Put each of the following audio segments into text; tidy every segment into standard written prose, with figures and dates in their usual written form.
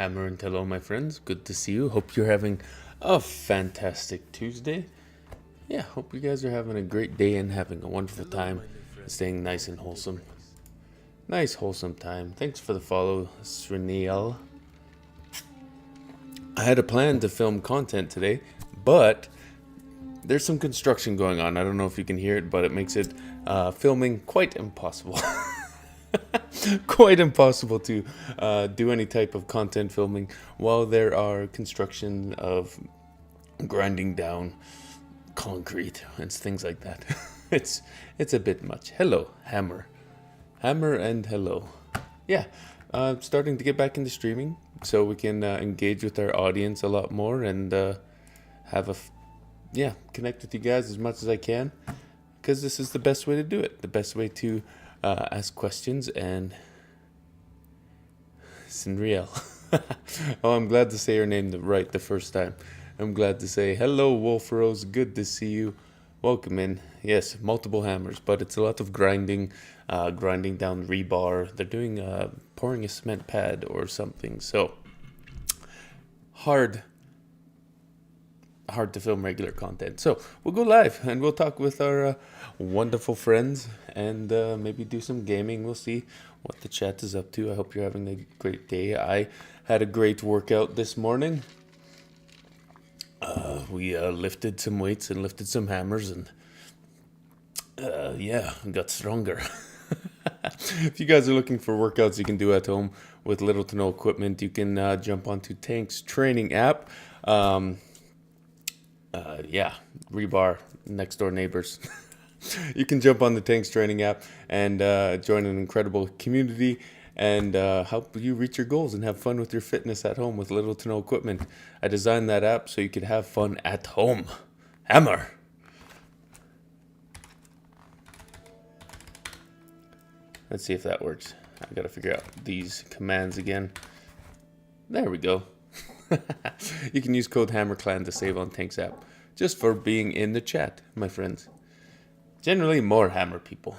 Hammer and hello, my friends. Good to see you. Hope you're having a fantastic Tuesday. Yeah, hope you guys are having a great day and having a wonderful time, staying nice and wholesome. Nice, wholesome time. Thanks for the follow, Sriniel. I had a plan to film content today, but there's some construction going on. I don't know if you can hear it, but it makes it filming quite impossible. Quite impossible to do any type of content filming while there are construction of grinding down concrete and things like that. it's a bit much. Hello, Hammer. Hammer and hello. Yeah, starting to get back into streaming so we can engage with our audience a lot more and have connect with you guys as much as I can, because this is the best way to do it. The best way to ask questions and Sinriel. Oh, I'm glad to say your name right the first time. I'm glad to say hello, Wolf Rose. Good to see you. Welcome in. Yes, multiple hammers, but it's a lot of grinding down rebar. They're doing pouring a cement pad or something. So hard to film regular content. So we'll go live and we'll talk with our wonderful friends and maybe do some gaming. We'll see what the chat is up to. I hope you're having a great day. I had a great workout this morning. We lifted some weights and lifted some hammers and got stronger. If you guys are looking for workouts you can do at home with little to no equipment, you can jump onto Tank's training app. Rebar, next door neighbors. You can jump on the Tanks training app and join an incredible community and help you reach your goals and have fun with your fitness at home with little to no equipment. I designed that app so you could have fun at home. Hammer. Let's see if that works. I gotta figure out these commands again. There we go. You can use code HammerClan to save on Tank's app, just for being in the chat, my friends. Generally, more Hammer people.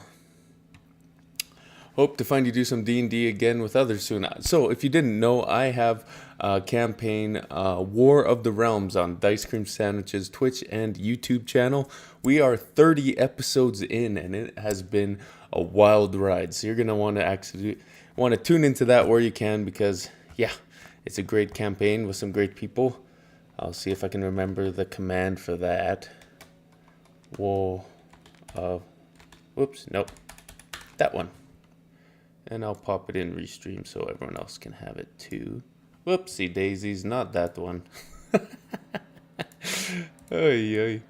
Hope to find you do some D&D again with others soon. So, if you didn't know, I have a campaign, War of the Realms, on Dice Cream Sandwich's Twitch and YouTube channel. We are 30 episodes in, and it has been a wild ride. So, you're gonna want to tune into that where you can, because it's a great campaign with some great people. I'll see if I can remember the command for that. Whoa. Nope. That one. And I'll pop it in Restream so everyone else can have it too. Whoopsie daisies, not that one. Oy, oy.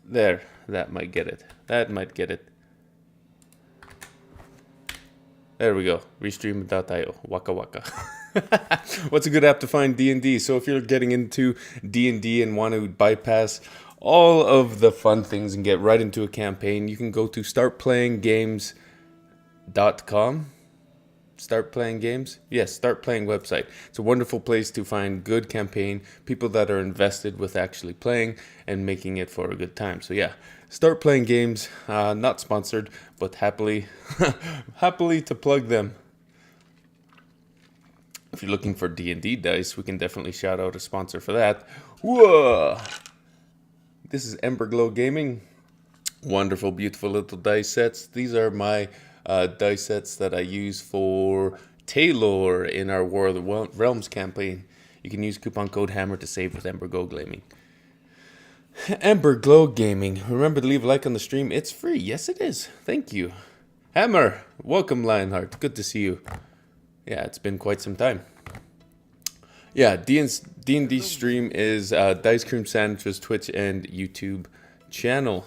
There, that might get it. There we go. Restream.io. Waka waka. What's a good app to find D&D? So if you're getting into D&D and want to bypass all of the fun things and get right into a campaign, you can go to startplayinggames.com. Start Playing Games? Yes, Start Playing website. It's a wonderful place to find good campaign, people that are invested with actually playing and making it for a good time. So yeah, Start Playing Games, not sponsored, but happily to plug them. If you're looking for D&D dice, we can definitely shout out a sponsor for that. Whoa! This is Emberglow Gaming. Wonderful, beautiful little dice sets. These are my dice sets that I use for Taylor in our War of the Realms campaign. You can use coupon code HAMMER to save with Emberglow Gaming. Emberglow Gaming. Remember to leave a like on the stream. It's free. Yes, it is. Thank you. Hammer. Welcome, Lionheart. Good to see you. Yeah, it's been quite some time. Yeah, D&D stream is Dice Cream Sandwich's Twitch and YouTube channel.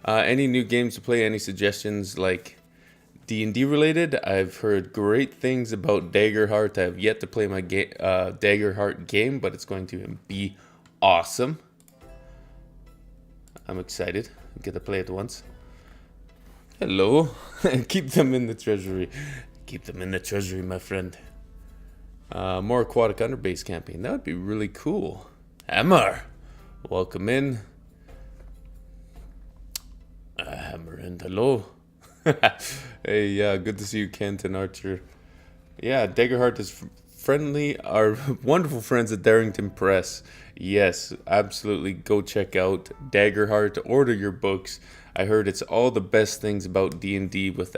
Any new games to play? Any suggestions like D&D related? I've heard great things about Daggerheart. I have yet to play my Daggerheart game, but it's going to be awesome. I'm excited. I get to play it once. Hello. Keep them in the treasury. Keep them in the treasury, my friend. More aquatic underbase campaign. That would be really cool. Hammar. Welcome in. Hammer and hello. Hey, good to see you, Kent and Archer. Yeah, Daggerheart is friendly. Our wonderful friends at Darrington Press. Yes, absolutely. Go check out Daggerheart. Order your books. I heard it's all the best things about D&D with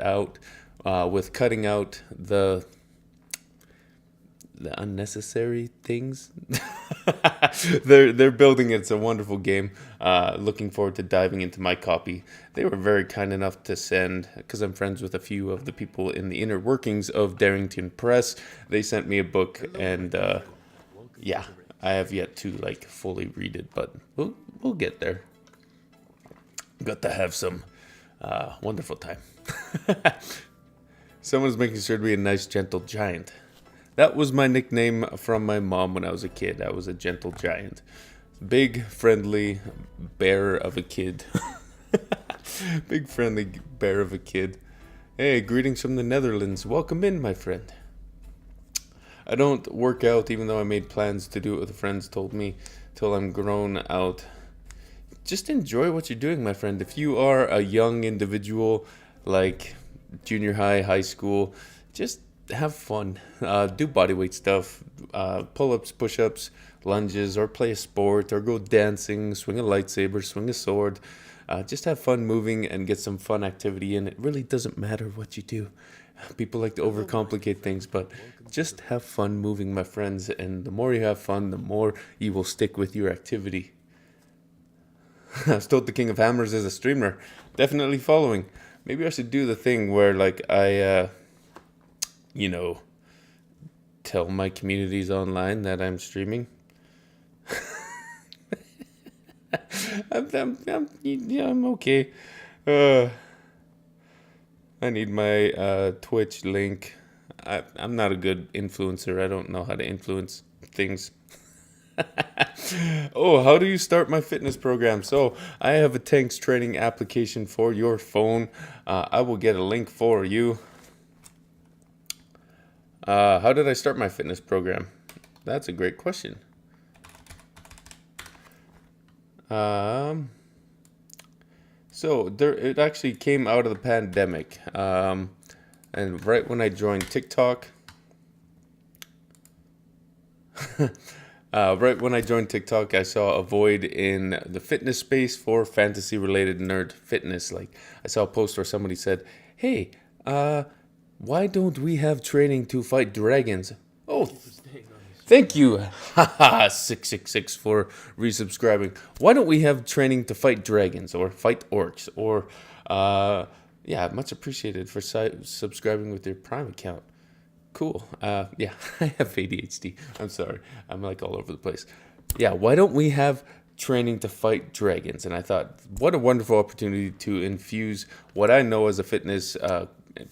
cutting out the unnecessary things. They're building it. It's a wonderful game. Looking forward to diving into my copy. They were very kind enough to send, because I'm friends with a few of the people in the inner workings of Darrington Press. They sent me a book, and yeah, I have yet to like fully read it, but we'll get there. Got to have some wonderful time. Someone's making sure to be a nice, gentle giant. That was my nickname from my mom when I was a kid. I was a gentle giant. Big, friendly bear of a kid. Big, friendly bear of a kid. Hey, greetings from the Netherlands. Welcome in, my friend. I don't work out, even though I made plans to do it with friends told me, till I'm grown out. Just enjoy what you're doing, my friend. If you are a young individual, like junior high, high school, just have fun. Do bodyweight stuff, pull-ups, push-ups, lunges, or play a sport, or go dancing, swing a lightsaber, swing a sword. Just have fun moving and get some fun activity in. It really doesn't matter what you do. People like to overcomplicate things, but just have fun moving, my friends. And the more you have fun, the more you will stick with your activity. I was told the King of Hammers is a streamer. Definitely following. Maybe I should do the thing where, like, I tell my communities online that I'm streaming. I'm okay. Uh, I need my Twitch link. I'm not a good influencer. I don't know how to influence things. Oh, how do you start my fitness program? So I have a Tanks training application for your phone. I will get a link for you. How did I start my fitness program? That's a great question. So it actually came out of the pandemic. And right when I joined TikTok, I saw a void in the fitness space for fantasy-related nerd fitness. Like, I saw a post where somebody said, "Hey, why don't we have training to fight dragons?" Oh, thank you, haha, 666 for resubscribing. Why don't we have training to fight dragons or fight orcs or, yeah, much appreciated for subscribing with your Prime account. Cool. Yeah, I have ADHD. I'm sorry. I'm like all over the place. Yeah, why don't we have training to fight dragons? And I thought, what a wonderful opportunity to infuse what I know as a fitness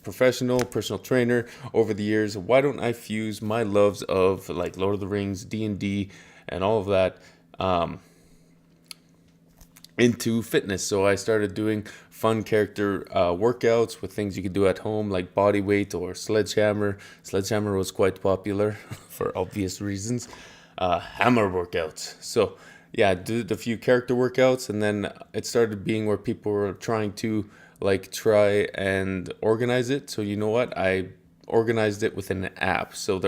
professional, personal trainer over the years. Why don't I fuse my loves of like Lord of the Rings, D&D, and all of that into fitness? So I started doing fun character workouts with things you could do at home, like body weight or sledgehammer. Sledgehammer was quite popular for obvious reasons. Hammer workouts. So yeah, I did a few character workouts, and then it started being where people were trying to like try and organize it. So you know what? I organized it within an app. So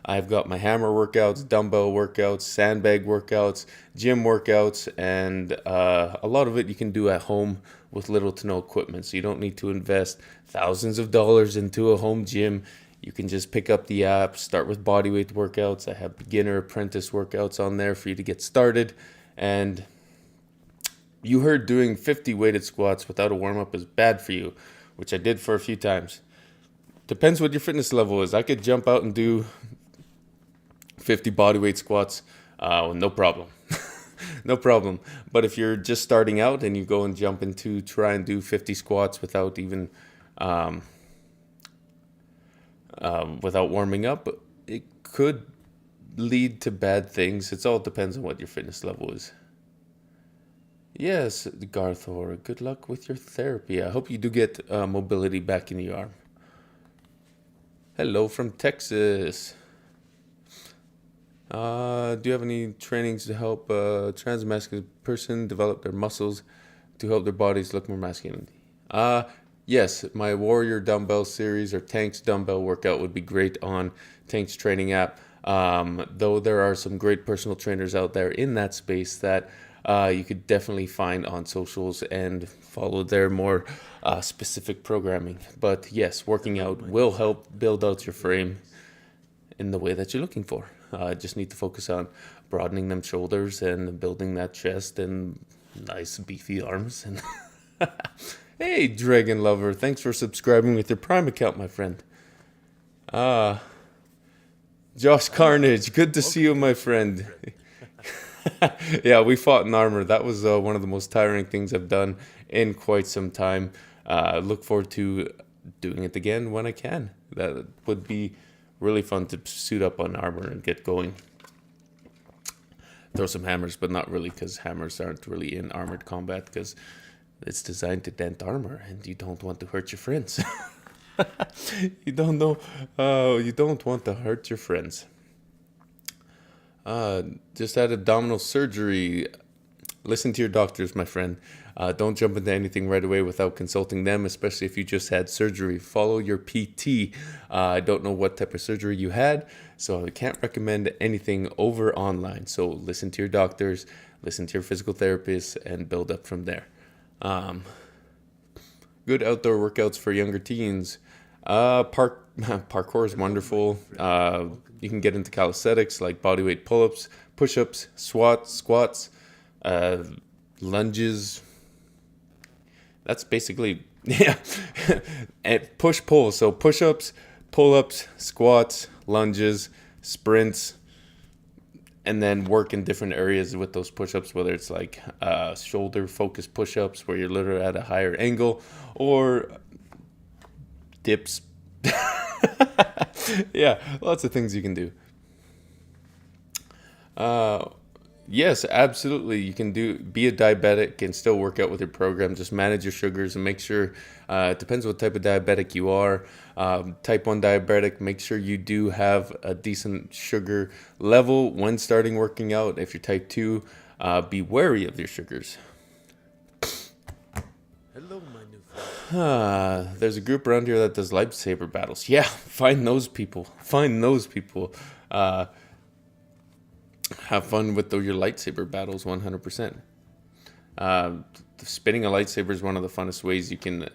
I've got my hammer workouts, dumbbell workouts, sandbag workouts, gym workouts, and a lot of it you can do at home with little to no equipment. So you don't need to invest thousands of dollars into a home gym. You can just pick up the app, start with bodyweight workouts. I have beginner, apprentice workouts on there for you to get started. And you heard doing 50 weighted squats without a warm-up is bad for you, which I did for a few times. Depends what your fitness level is. I could jump out and do 50 bodyweight squats, no problem. No problem. But if you're just starting out and you go and jump into try and do 50 squats without even without warming up, it could lead to bad things. It all depends on what your fitness level is. Yes, Garthor, good luck with your therapy. I hope you do get mobility back in the arm. Hello from Texas. Do you have any trainings to help a trans masculine person develop their muscles to help their bodies look more masculine? yes, my Warrior dumbbell series or Tanks dumbbell workout would be great on Tanks training app. Though there are some great personal trainers out there in that space that you could definitely find on socials and follow their more specific programming. But yes, working out will help build out your frame in the way that you're looking for. Just need to focus on broadening them shoulders and building that chest and nice beefy arms. And hey, Dragon Lover, thanks for subscribing with your Prime account, my friend. Josh Carnage, good to see you, my friend. Yeah, we fought in armor. That was one of the most tiring things I've done in quite some time. Look forward to doing it again when I can. That would be really fun to suit up on armor and get going. Throw some hammers, but not really, because hammers aren't really in armored combat, because it's designed to dent armor, and you don't want to hurt your friends. You don't know. You don't want to hurt your friends. Just had abdominal surgery. Listen to your doctors, my friend. Don't jump into anything right away without consulting them, especially if you just had surgery. Follow your PT. I don't know what type of surgery you had, so I can't recommend anything over online. So listen to your doctors, listen to your physical therapist, and build up from there. Good outdoor workouts for younger teens. Parkour is wonderful. You can get into calisthenics like bodyweight pull-ups, push-ups, squats, lunges. That's basically, yeah, and push-pull. So push-ups, pull-ups, squats, lunges, sprints, and then work in different areas with those push-ups, whether it's like shoulder-focused push-ups where you're literally at a higher angle, or dips. Yeah, lots of things you can do. Yes, absolutely. You can be a diabetic and still work out with your program. Just manage your sugars and make sure, it depends what type of diabetic you are. Type 1 diabetic, make sure you do have a decent sugar level when starting working out. If you're type 2, be wary of your sugars. Hello, my new friend. There's a group around here that does lightsaber battles. Yeah, find those people. Have fun with your lightsaber battles 100%. Spinning a lightsaber is one of the funnest ways you can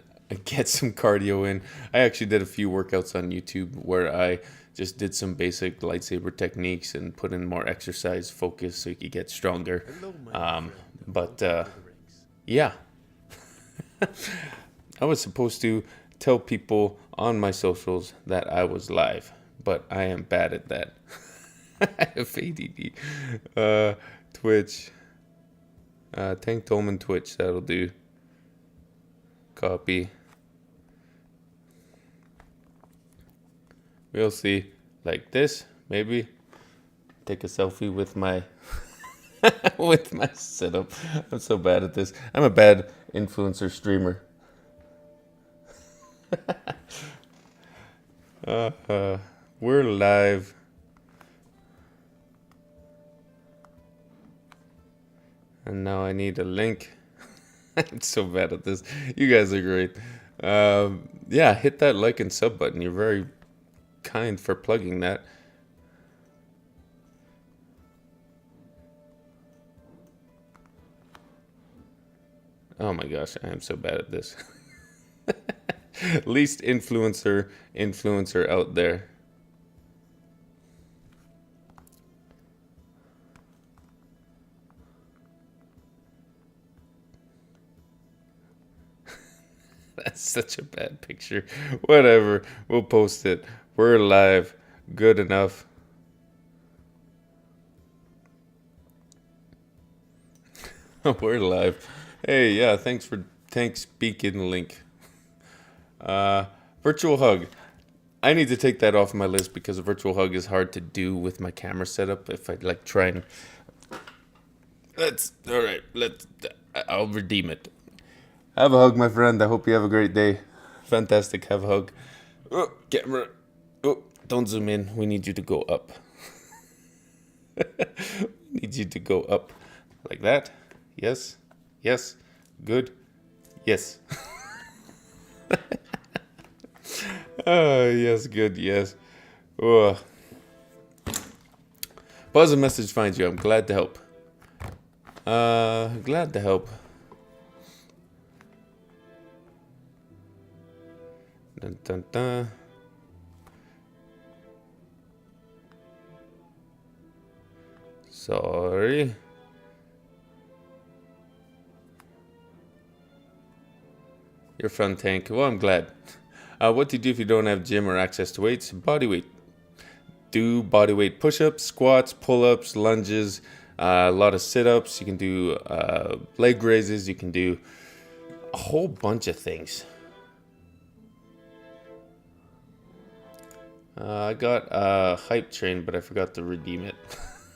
get some cardio in. I actually did a few workouts on YouTube where I just did some basic lightsaber techniques and put in more exercise focus so you could get stronger. Hello, my new friend. But Welcome to the rings. yeah. I was supposed to tell people on my socials that I was live, but I am bad at that. I have ADD. Twitch. Tanktolman Twitch, that'll do. Copy. We'll see. Like this, maybe. Take a selfie with my with my setup. I'm so bad at this. I'm a bad influencer streamer. We're live. And now I need a link. I'm so bad at this. You guys are great. Yeah, hit that like and sub button. You're very kind for plugging that. Oh my gosh, I am so bad at this. Least influencer out there. That's such a bad picture. Whatever, we'll post it. We're live. Good enough. We're live. Hey, yeah, thanks speaking link. Virtual hug. I need to take that off my list because a virtual hug is hard to do with my camera setup. If I like try and I'll redeem it. Have a hug, my friend. I hope you have a great day. Fantastic. Have a hug. Oh, camera. Oh, don't zoom in. We need you to go up. We need you to go up. Like that. Yes. Yes. Good. Yes. Yes, good, yes. Ugh. Positive message finds you. I'm glad to help. Glad to help. Dun, dun, dun. Sorry. You're fun, Tank. Well, I'm glad. What do you do if you don't have gym or access to weights? Body weight. Do body weight push-ups, squats, pull-ups, lunges, a lot of sit-ups. You can do leg raises. You can do a whole bunch of things. I got a hype train, but I forgot to redeem it.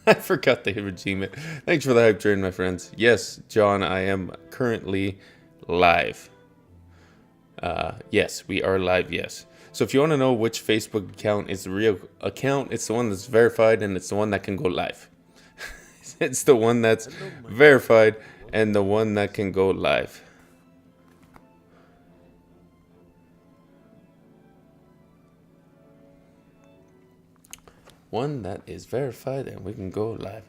I forgot to redeem it. Thanks for the hype train, my friends. Yes, John, I am currently live. Yes, we are live, yes. So if you want to know which Facebook account is the real account, it's the one that's verified and it's the one that can go live. It's the one that's verified and the one that can go live. One that is verified and we can go live.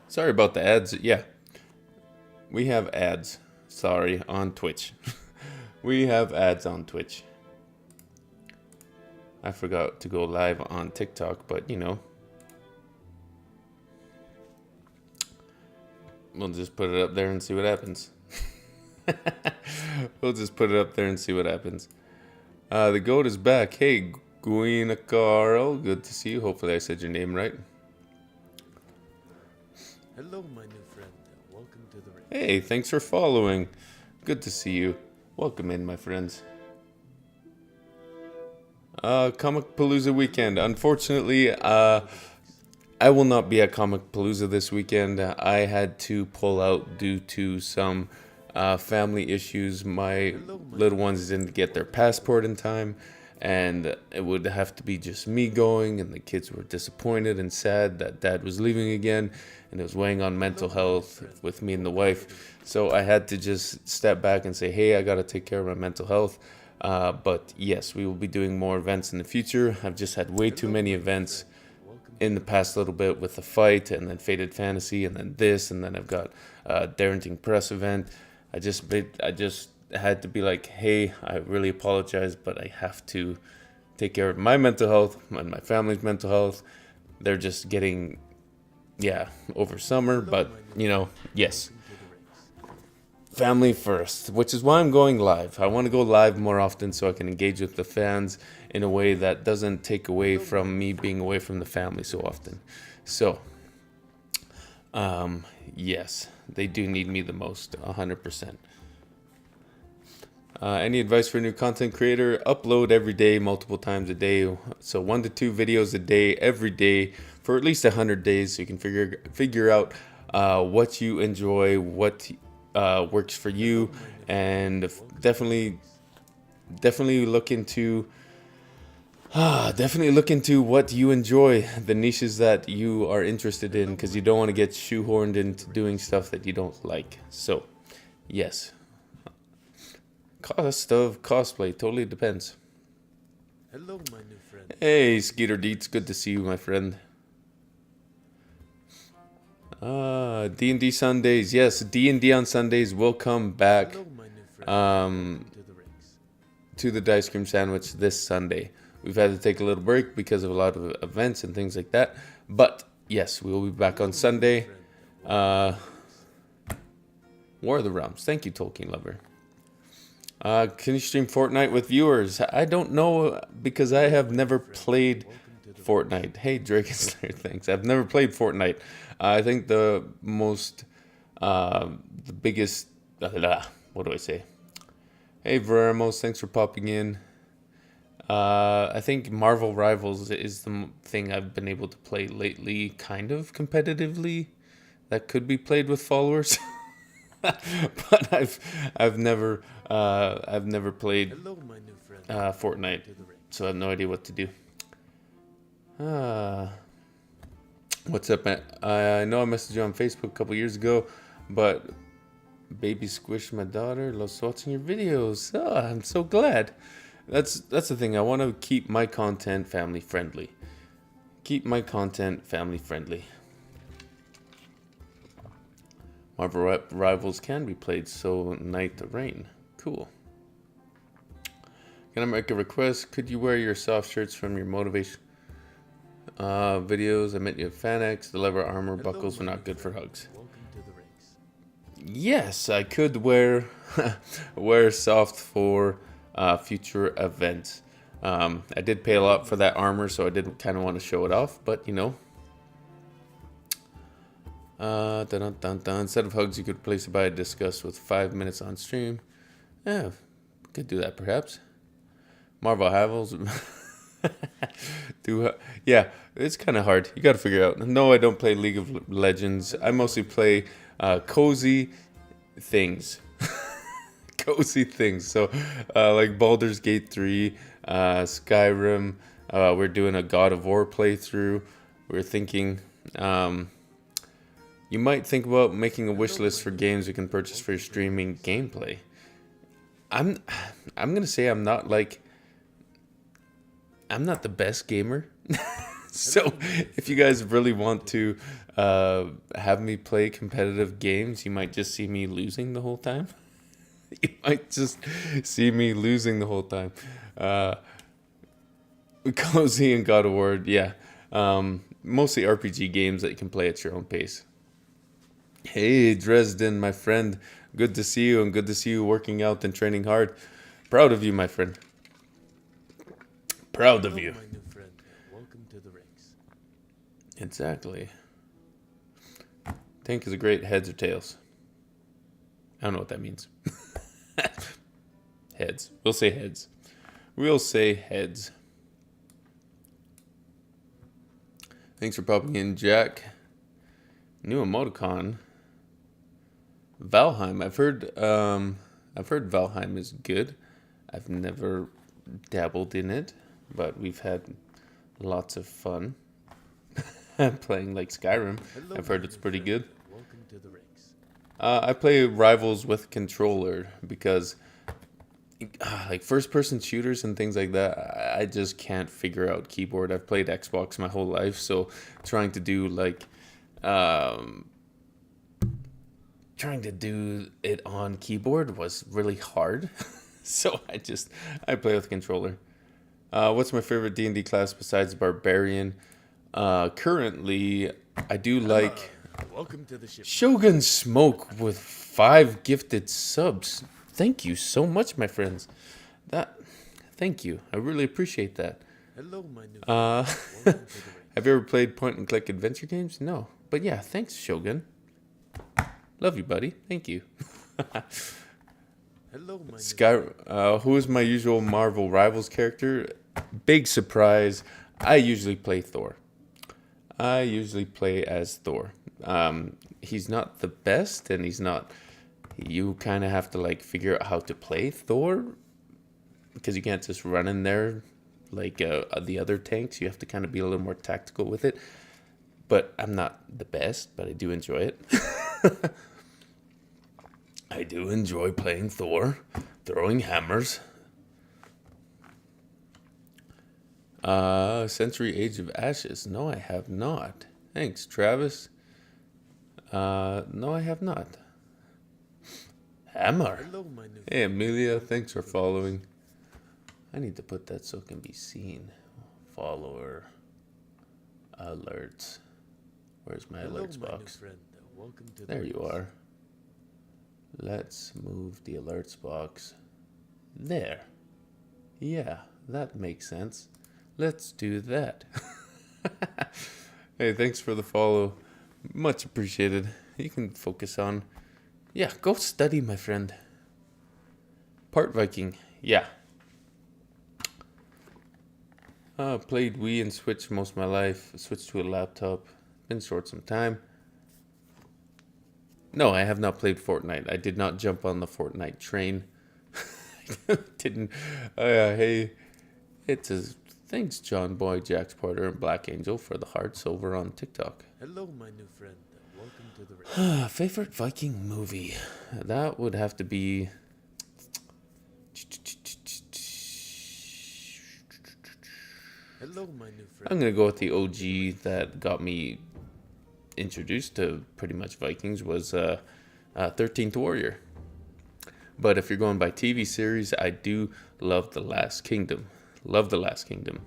Sorry about the ads. Yeah, we have ads. Sorry, on Twitch. We have ads on Twitch. I forgot to go live on TikTok, but you know. We'll just put it up there and see what happens. We'll just put it up there and see what happens. The goat is back. Hey, Gwina Carl. Good to see you. Hopefully I said your name right. Hello, my new friend. Welcome to the ring. Hey, thanks for following. Good to see you. Welcome in, my friends. Comic Palooza weekend. Unfortunately, I will not be at Comic Palooza this weekend. I had to pull out due to some family issues. My little ones didn't get their passport in time, and it would have to be just me going, and the kids were disappointed and sad that Dad was leaving again, and it was weighing on mental health with me and the wife. So I had to just step back and say, hey, I got to take care of my mental health. But yes, we will be doing more events in the future. I've just had way too many events in the past little bit with the fight and then Faded Fantasy and then this, and then I've got a Darrenting Press event. I just had to be like, hey, I really apologize, but I have to take care of my mental health and my family's mental health. They're just getting, over summer, but you know, yes. Family first, which is why I'm going live. I want to go live more often so I can engage with the fans in a way that doesn't take away from me being away from the family so often. So, yes, they do need me the most, 100%. Any advice for a new content creator? Upload every day, multiple times a day. So 1 to 2 videos a day, every day, for at least 100 days, so you can figure out what you enjoy, what works for you, and definitely look into what you enjoy, the niches that you are interested in, because you don't want to get shoehorned into doing stuff that you don't like. So yes, cost of cosplay totally depends. Hello, my new friend. Hey, Skeeter Deets, good to see you, my friend. D&D Sundays. Yes, D&D on Sundays will come back Hello, my new friend. Welcome to the rings. to the Dice Cream Sandwich this Sunday. We've had to take a little break because of a lot of events and things like that. But yes, we will be back on Sunday. War of the Realms. Thank you, Tolkien Lover. Can you stream Fortnite with viewers? I don't know because I have never played Fortnite. Hey, Drake and Slayer, thanks. I've never played Fortnite. I think the biggest, what do I say? Hey, Veramos, thanks for popping in. I think Marvel Rivals is the thing I've been able to play lately, kind of competitively. That could be played with followers. But I've never played Hello, my new friend. Fortnite, so I have no idea what to do. What's up, man? I know I messaged you on Facebook a couple years ago, but Baby squish my daughter. Loves watching your videos. Oh, I'm so glad. That's the thing. I want to keep my content family friendly. Keep my content family friendly. Marvel Rivals can be played, so night the rain. Cool. Can I make a request? Could you wear your soft shirts from your motivation videos? I meant you have Fanex. The leather armor buckles were not good for hugs. Welcome to the rings. Yes, I could wear wear soft for future events. I did pay a lot for that armor, so I did kind of want to show it off, but you know. Dun, dun, dun. Instead of hugs, you could replace it by a discuss with 5 minutes on stream. Yeah, could do that perhaps. Marvel Havels. Yeah, it's kind of hard. You got to figure out. No, I don't play League of Legends. I mostly play cozy things. Cozy things. So, like Baldur's Gate 3, Skyrim. We're doing a God of War playthrough. We're thinking. You might think about making a wish list for games you can purchase for your streaming gameplay. I'm gonna say I'm not the best gamer. So if you guys really want to have me play competitive games, you might just see me losing the whole time. You might just see me losing the whole time. Cozy and God of War, yeah. Mostly RPG games that you can play at your own pace. Hey, Dresden, my friend. Good to see you, and good to see you working out and training hard. Proud of you, my friend. Proud of you. My new friend. Welcome to the rings. Exactly. Tank is a great heads or tails. I don't know what that means. Heads. We'll say heads. We'll say heads. Thanks for popping in, Jack. New emoticon. Valheim. I've heard Valheim is good. I've never dabbled in it, but we've had lots of fun playing like Skyrim. Hello, I've heard my it's new pretty friend. good. Welcome to the rings. I play Rivals with controller because like first person shooters and things like that, I just can't figure out keyboard. I've played Xbox my whole life, so trying to do it on keyboard was really hard. So I play with controller. What's my favorite D&D class besides Barbarian? Currently, I do like Welcome to the ship. Shogun Smoke with 5 gifted subs. Thank you so much, my friends. Thank you. I really appreciate that. Hello, my new friend. Welcome to the rings. Have you ever played point and click adventure games? No. But yeah, thanks, Shogun. Love you, buddy. Thank you. Hello, my new Sky, friend. who is my usual Marvel Rivals character? Big surprise. I usually play Thor. I usually play as Thor. He's not the best, and he's not. You kind of have to like figure out how to play Thor because you can't just run in there like the other tanks. You have to kind of be a little more tactical with it. But I'm not the best, but I do enjoy it. I do enjoy playing Thor, throwing hammers. Century Age of Ashes. No, I have not. Thanks, Travis. No, I have not. Hammar. Hello, my new Hey, friend. Amelia. Thanks for following. I need to put that so it can be seen. Follower alerts. Where's my Hello, alerts my box? new friend. Welcome to the There you rings. are. Let's move the alerts box. There. Yeah, that makes sense. Let's do that. Hey, thanks for the follow. Much appreciated. You can focus on... Yeah, go study, my friend. Part Viking. Yeah. Played Wii and Switch most of my life. Switched to a laptop. Been short some time. No, I have not played Fortnite. I did not jump on the Fortnite train. Didn't. Hey, it's a thanks, John Boy, Jax Porter, and Black Angel for the hearts over on TikTok. Hello, my new friend. Welcome to the race. Favorite Viking movie? That would have to be. Hello, my new friend. I'm gonna go with the OG that got me introduced to pretty much Vikings was 13th Warrior. But if you're going by TV series, I do love The Last Kingdom. Love The Last Kingdom.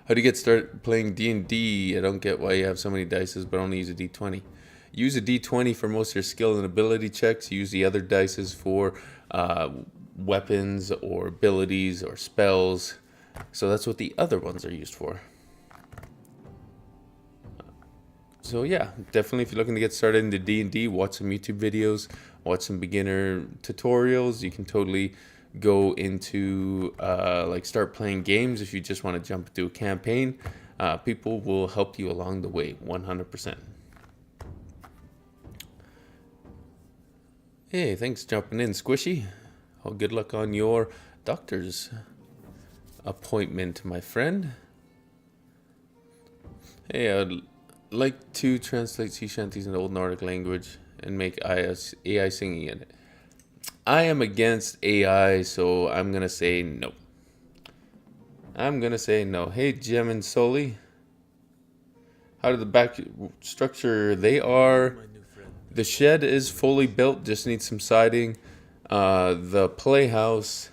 How do you get started playing D&D? I don't get why you have so many dices, but only use a D20. Use a D20 for most of your skill and ability checks. Use the other dices for weapons or abilities or spells. So that's what the other ones are used for. So yeah, definitely if you're looking to get started into D&D, watch some YouTube videos, watch some beginner tutorials. You can totally go into like start playing games if you just want to jump into a campaign. People will help you along the way, 100%. Hey, thanks for jumping in, Squishy. Oh, good luck on your doctor's appointment, my friend. Hey, I'd like to translate sea shanties into Old Nordic language and make AI singing in it. I am against AI, so I'm gonna say no. Hey, Gem and Soli. How did the back structure? They are. My new friend. The shed is fully built, just needs some siding. The playhouse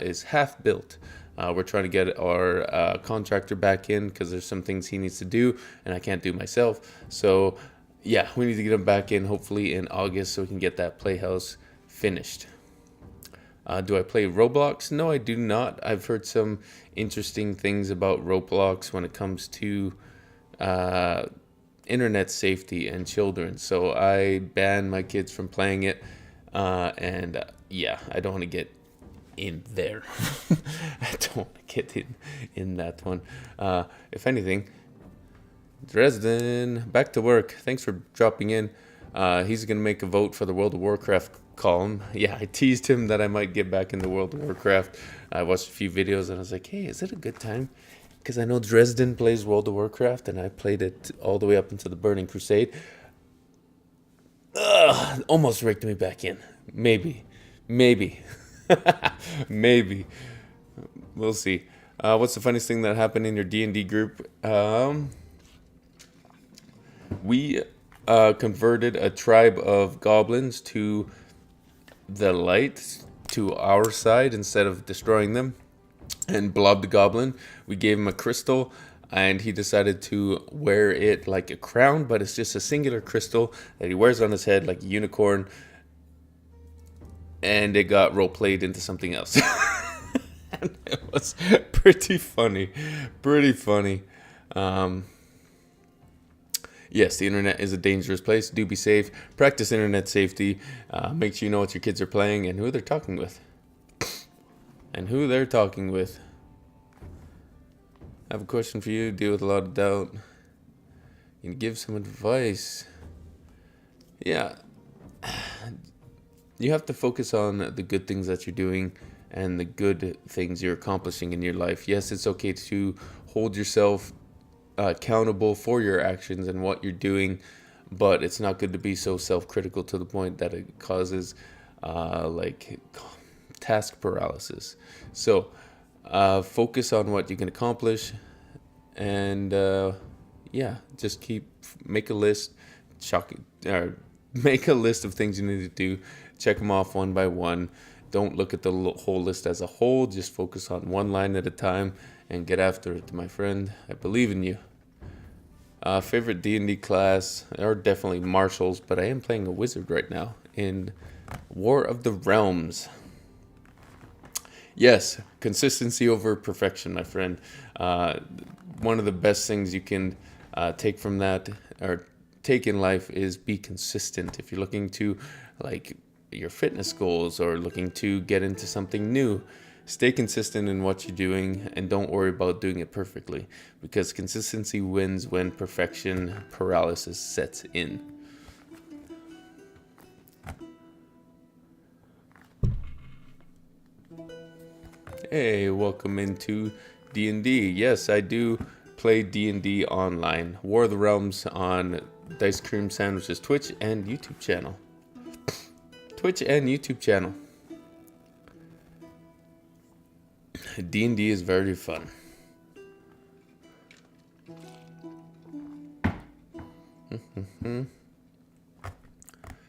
is half built. We're trying to get our contractor back in because there's some things he needs to do and I can't do myself. So yeah, we need to get him back in hopefully in August so we can get that playhouse finished. Do I play Roblox? No, I do not. I've heard some interesting things about Roblox when it comes to internet safety and children. So I ban my kids from playing it. Yeah, I don't want to get in there. I don't want to get in that one. If anything, Dresden, back to work. Thanks for dropping in. He's going to make a vote for the World of Warcraft column. Yeah, I teased him that I might get back into World of Warcraft. I watched a few videos and I was like, hey, is it a good time? Because I know Dresden plays World of Warcraft and I played it all the way up into the Burning Crusade. Almost raked me back in. Maybe. Maybe. We'll see. What's the funniest thing that happened in your D&D group? We converted a tribe of goblins to the light, to our side, instead of destroying them. And Blob the Goblin, we gave him a crystal, and he decided to wear it like a crown, but it's just a singular crystal that he wears on his head like a unicorn. And it got role-played into something else. And it was pretty funny. Yes, the internet is a dangerous place. Do be safe. Practice internet safety. Make sure you know what your kids are playing and who they're talking with. I have a question for you. Deal with a lot of doubt. You can give some advice. Yeah. You have to focus on the good things that you're doing and the good things you're accomplishing in your life. Yes, it's okay to hold yourself accountable for your actions and what you're doing, but it's not good to be so self-critical to the point that it causes like task paralysis. So focus on what you can accomplish, and yeah, just make a list, make a list of things you need to do. Check them off one by one. Don't look at the whole list as a whole. Just focus on one line at a time and get after it, my friend. I believe in you. Favorite D&D class are definitely martials, but I am playing a wizard right now in War of the Realms. Yes, consistency over perfection, my friend. One of the best things you can take from that, or take in life, is be consistent. If you're looking to like your fitness goals or looking to get into something new, stay consistent in what you're doing and don't worry about doing it perfectly, because consistency wins when perfection paralysis sets in. Hey, welcome into D&D. Yes, I do play D&D online. War of the Realms on Dice Cream Sandwiches Twitch and YouTube channel. Twitch and YouTube channel. D&D is very fun.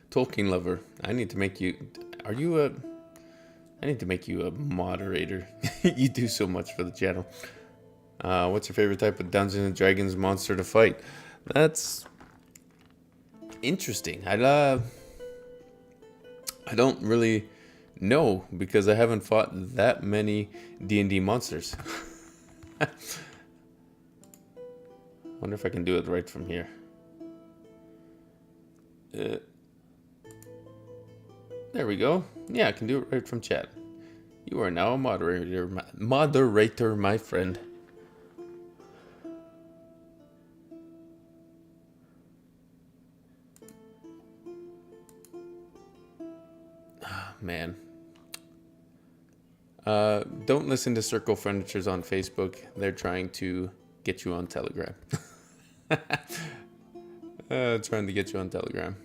Tolkien lover. I need to make you... I need to make you a moderator. You do so much for the channel. What's your favorite type of Dungeons and Dragons monster to fight? That's interesting. I don't really know because I haven't fought that many D&D monsters. Wonder if I can do it right from here. There we go. Yeah, I can do it right from chat. You are now a moderator, my friend. Man. Don't listen to Circle Furnitures on Facebook. They're trying to get you on Telegram. Trying to get you on Telegram.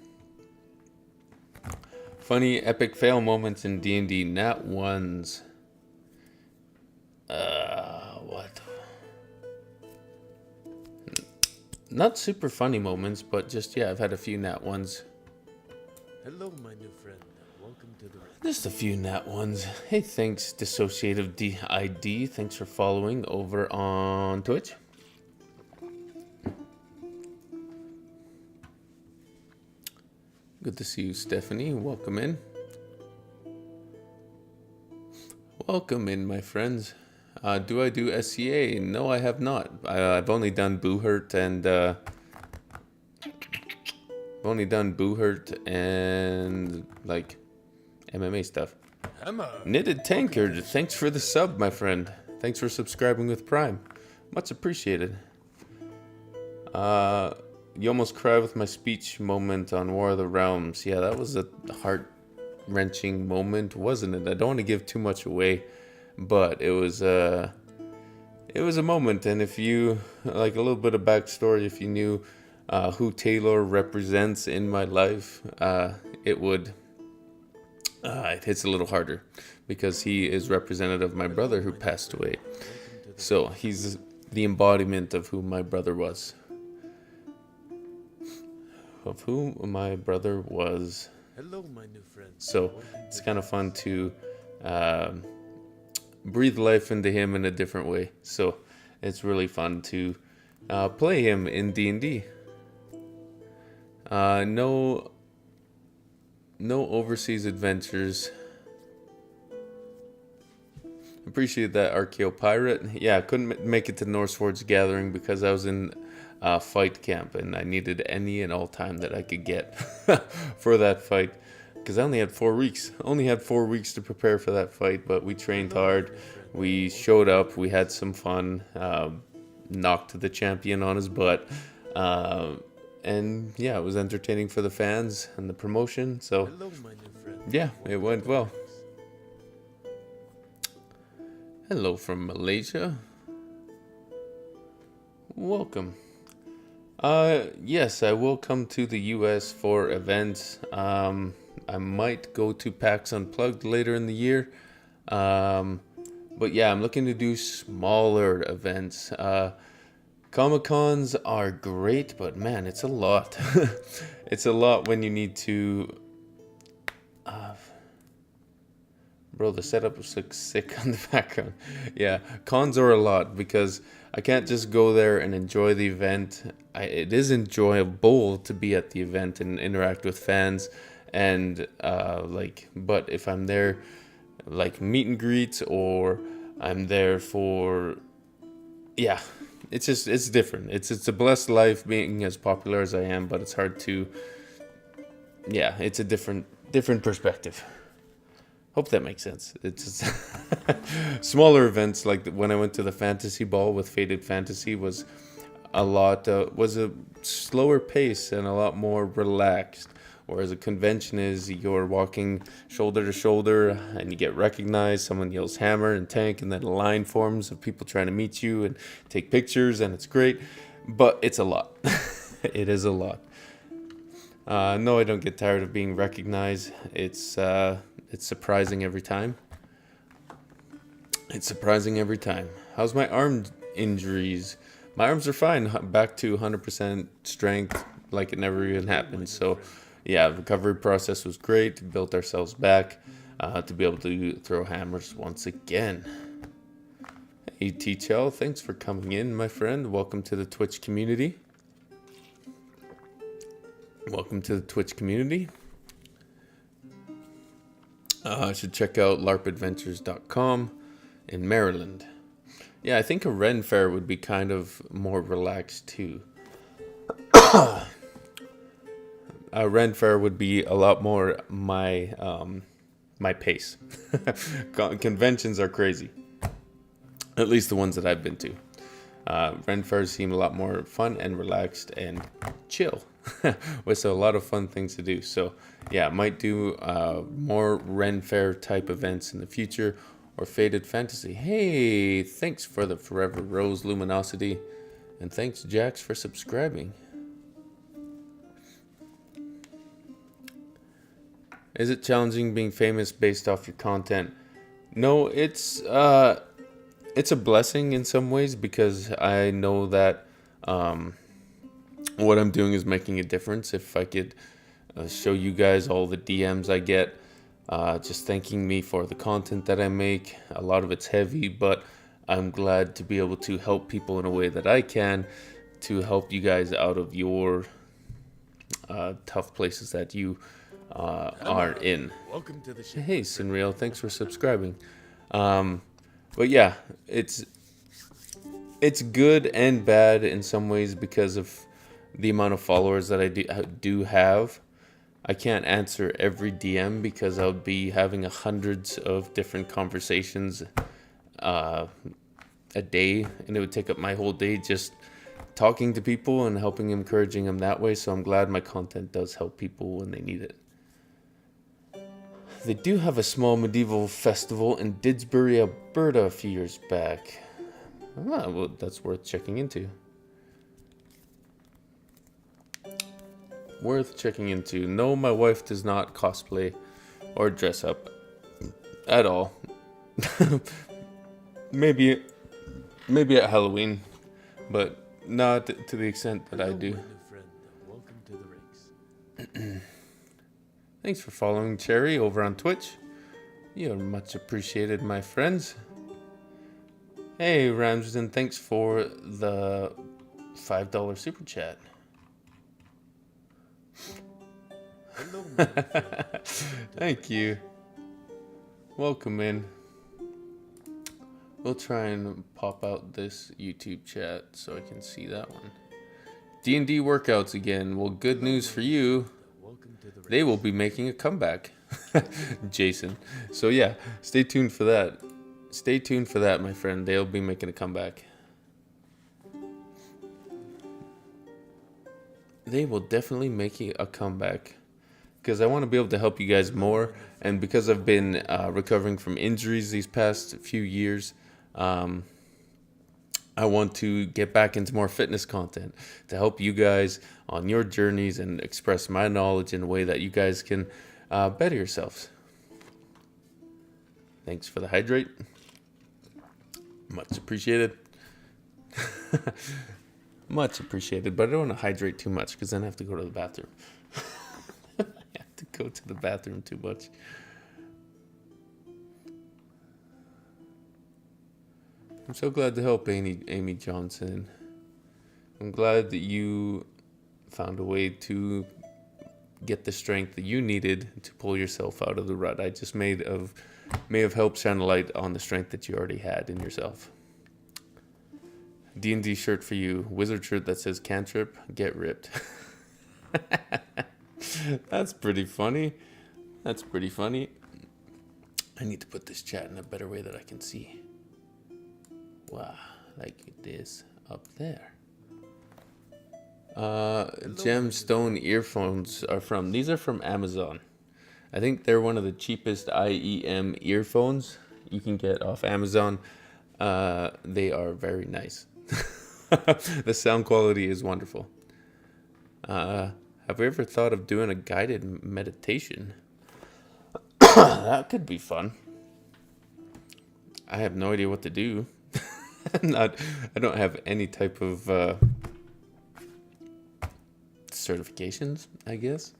Funny epic fail moments in D&D. Nat ones. What? Not super funny moments, but just, yeah, I've had a few nat ones. Hello, my new friend. Welcome to the... Just a few nat ones. Hey, thanks, Dissociative DID. Thanks for following over on Twitch. Good to see you, Stephanie. Welcome in. Welcome in, my friends. Do I do SCA? No, I have not. I've only done Boohurt and like MMA stuff. Hammar. Knitted Tankard, thanks for the sub, my friend. Thanks for subscribing with Prime. Much appreciated. You almost cried with my speech moment on War of the Realms. Yeah, that was a heart-wrenching moment, wasn't it? I don't want to give too much away, but it was a moment. And if you, like a little bit of backstory, if you knew who Taylor represents in my life, it hits a little harder because he is representative of my brother who passed away. So he's the embodiment of who my brother was. Hello, my new friend. So it's kind of fun to breathe life into him in a different way. So it's really fun to play him in D&D. No overseas adventures. Appreciate that, Archeo Pirate. Yeah, I couldn't make it to Northsword's Gathering because I was in fight camp and I needed any and all time that I could get for that fight because I only had 4 weeks. Only had 4 weeks to prepare for that fight, but we trained hard. We showed up. We had some fun. Knocked the champion on his butt. And yeah, it was entertaining for the fans and the promotion. So yeah, it went well. Hello from Malaysia. Welcome. Yes, I will come to the US for events. I might go to PAX Unplugged later in the year. But yeah, I'm looking to do smaller events. Comic-Cons are great, but man, it's a lot. It's a lot when you need to... Bro, the setup looks sick on the background. Yeah, cons are a lot because I can't just go there and enjoy the event. It is enjoyable to be at the event and interact with fans. And but if I'm there like meet and greets or I'm there for... Yeah. It's different. It's a blessed life being as popular as I am, but it's hard to... Yeah, it's a different perspective. Hope that makes sense. It's smaller events like when I went to the fantasy ball with Faded Fantasy was a slower pace and a lot more relaxed. Whereas a convention is you're walking shoulder to shoulder and you get recognized. Someone yells hammer and tank and then a line forms of people trying to meet you and take pictures and it's great. But it's a lot. It is a lot. No, I don't get tired of being recognized. It's surprising every time. It's surprising every time. How's my arm injuries? My arms are fine. Back to 100% strength, like it never even happened. So, yeah, recovery process was great. Built ourselves back to be able to throw hammers once again. Hey, T-Chell, thanks for coming in, my friend. Welcome to the Twitch community. Welcome to the Twitch community. I should check out larpadventures.com in Maryland. Yeah, I think a Ren Fair would be kind of more relaxed too. A Ren Fair would be a lot more my pace. Conventions are crazy. At least the ones that I've been to. Ren Fairs seem a lot more fun and relaxed and chill. With a lot of fun things to do. So, yeah, might do more Ren Fair type events in the future. Or Faded Fantasy. Hey, thanks for the Forever Rose Luminosity. And thanks, Jax, for subscribing. Is it challenging being famous based off your content? No, it's a blessing in some ways because I know that what I'm doing is making a difference. If I could show you guys all the DMs I get, just thanking me for the content that I make. A lot of it's heavy, but I'm glad to be able to help people in a way that I can to help you guys out of your tough places that you are in. Welcome to the show. Hey, Sinreal, thanks for subscribing. But yeah, it's good and bad in some ways because of the amount of followers that I do have. I can't answer every DM because I would be having hundreds of different conversations a day, and it would take up my whole day just talking to people and encouraging them that way. So I'm glad my content does help people when they need it. They do have a small medieval festival in Didsbury, Alberta a few years back. Well, that's worth checking into. Worth checking into. No, my wife does not cosplay or dress up at all. maybe at Halloween, but not to the extent that I do. My new friend. Welcome to the ranks. Thanks for following Cherry over on Twitch. You're much appreciated, my friends. Hey, Ramsden, thanks for the $5 super chat. Hello, my new friend. Thank you. Welcome in. We'll try and pop out this YouTube chat so I can see that one. D&D workouts again. Well, good news for you. Welcome to the ranks. They will be making a comeback. Jason. So yeah, stay tuned for that. Stay tuned for that, my friend. They'll be making a comeback. They will definitely make a comeback. Because I want to be able to help you guys more. And because I've been recovering from injuries these past few years, I want to get back into more fitness content to help you guys on your journeys and express my knowledge in a way that you guys can better yourselves. Thanks for the hydrate. Much appreciated. Much appreciated, but I don't want to hydrate too much because then I have to go to the bathroom. I have to go to the bathroom too much. I'm so glad to help Amy Johnson. I'm glad that you found a way to get the strength that you needed to pull yourself out of the rut. I just may have helped shine a light on the strength that you already had in yourself. D&D shirt for you. Wizard shirt that says cantrip, get ripped. That's pretty funny. That's pretty funny. I need to put this chat in a better way that I can see. Wow, like this up there. Gemstone earphones are from. These are from Amazon. I think they're one of the cheapest IEM earphones you can get off Amazon. They are very nice. The sound quality is wonderful. Have Have we ever thought of doing a guided meditation? That could be fun. I have no idea what to do. I don't have any type of certifications, I guess.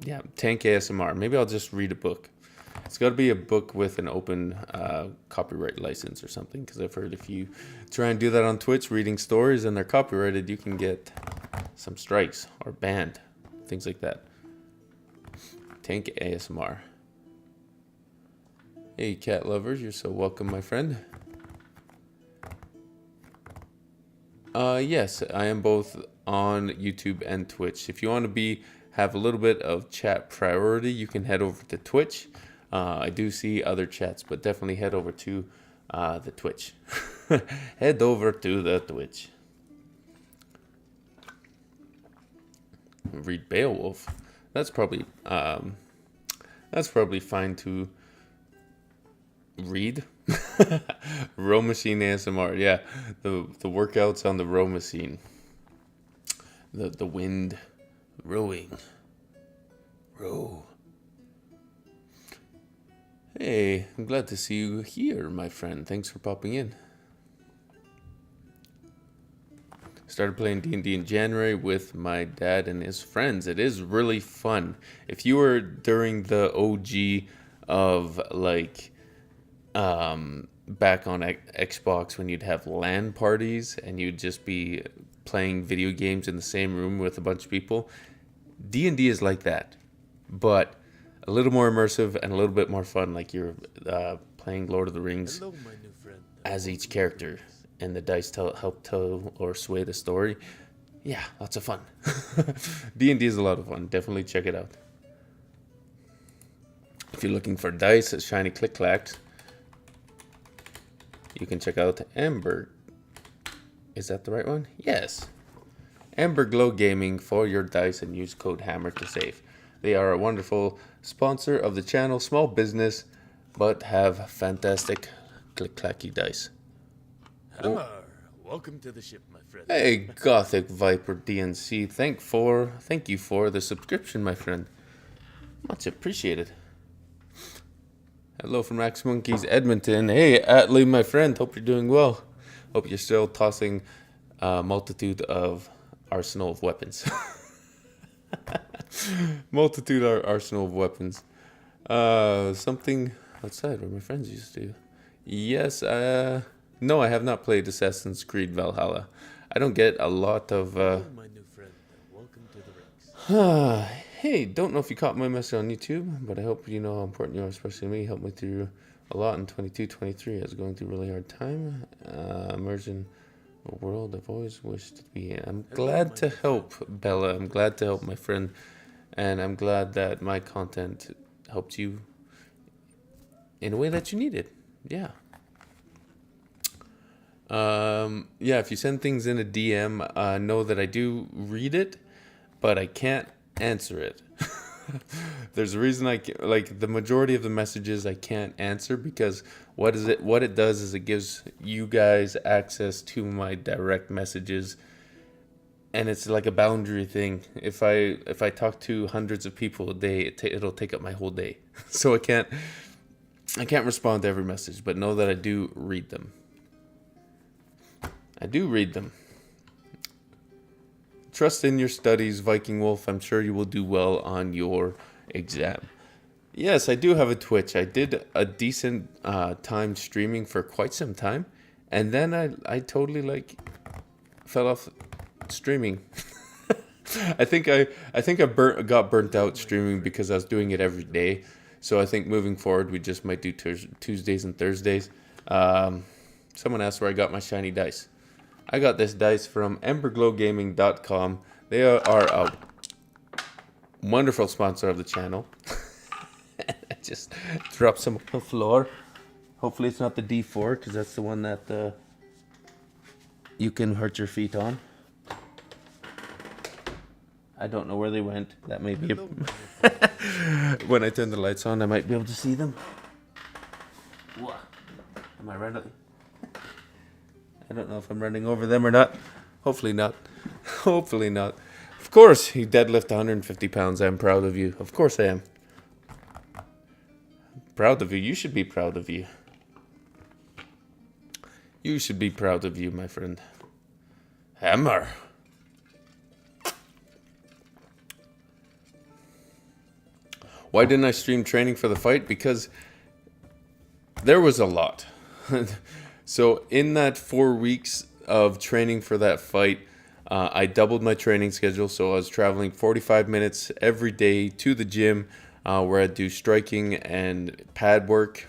Yeah, Tank ASMR. Maybe I'll just read a book. It's got to be a book with an open copyright license or something, because I've heard if you try and do that on Twitch, reading stories and they're copyrighted, you can get some strikes or banned, things like that. Tank ASMR. Hey, cat lovers, you're so welcome, my friend. Yes, I am both on YouTube and Twitch. If you want to have a little bit of chat priority, you can head over to Twitch. I do see other chats, but definitely head over to the Twitch. Head over to the Twitch. Read Beowulf. That's probably fine to read. Row machine ASMR. Yeah, the workouts on the row machine. The wind rowing. Row. Hey, I'm glad to see you here, my friend. Thanks for popping in. Started playing D&D in January with my dad and his friends. It is really fun. If you were during the OG of like back on Xbox when you'd have LAN parties and you'd just be playing video games in the same room with a bunch of people, D&D is like that, but a little more immersive and a little bit more fun, like you're playing Lord of the Rings. Hello, my new friend. As each character, and the dice help tell or sway the story. Yeah, lots of fun. D&D is a lot of fun. Definitely check it out. If you're looking for dice at shiny click clacks, you can check out Amber. Is that the right one? Yes. Amber Glow Gaming for your dice, and use code Hammar to save. They are a wonderful sponsor of the channel, small business, but have fantastic click-clacky dice. Hammar, welcome to the ship, my friend. Hey, Gothic Viper DNC, thank you for the subscription, my friend. Much appreciated. Hello from Max Monkeys Edmonton. Hey, Atlee, my friend, hope you're doing well. Hope you're still tossing a multitude of arsenal of weapons. Arsenal of weapons. Something outside where my friends used to. Yes, no, I have not played Assassin's Creed Valhalla. I don't get a lot of Hello, my new friend. Welcome to the ranks. Hey, don't know if you caught my message on YouTube, but I hope you know how important you are, especially to me. Helped me through a lot in 22, 23. I was going through a really hard time. Immersion a world I've always wished to be in. I'm glad to help, Bella. I'm glad to help my friend. And I'm glad that my content helped you in a way that you needed. Yeah. Yeah, if you send things in a DM, know that I do read it, but I can't answer it. There's a reason like the majority of the messages I can't answer, because what it does is it gives you guys access to my direct messages, and it's like a boundary thing. If I talk to hundreds of people a day, it'll take up my whole day. So I can't respond to every message, but know that I do read them. I do read them. Trust in your studies, Viking Wolf. I'm sure you will do well on your exam. Yes, I do have a Twitch. I did a decent time streaming for quite some time, and then I totally fell off streaming. I think I got burnt out streaming because I was doing it every day. So I think moving forward, we just might do Tuesdays and Thursdays. Someone asked where I got my shiny dice. I got this dice from emberglowgaming.com. They are a wonderful sponsor of the channel. I just dropped some on the floor. Hopefully it's not the D4, because that's the one that you can hurt your feet on. I don't know where they went. That may be when I turn the lights on, I might be able to see them. What? Am I running? I don't know if I'm running over them or not. Hopefully not. Hopefully not. Of course, you deadlift 150 pounds. I'm proud of you. Of course I am. Proud of you. You should be proud of you. You should be proud of you, my friend. Hammar. Why didn't I stream training for the fight? Because there was a lot. So in that 4 weeks of training for that fight, I doubled my training schedule. So I was traveling 45 minutes every day to the gym where I'd do striking and pad work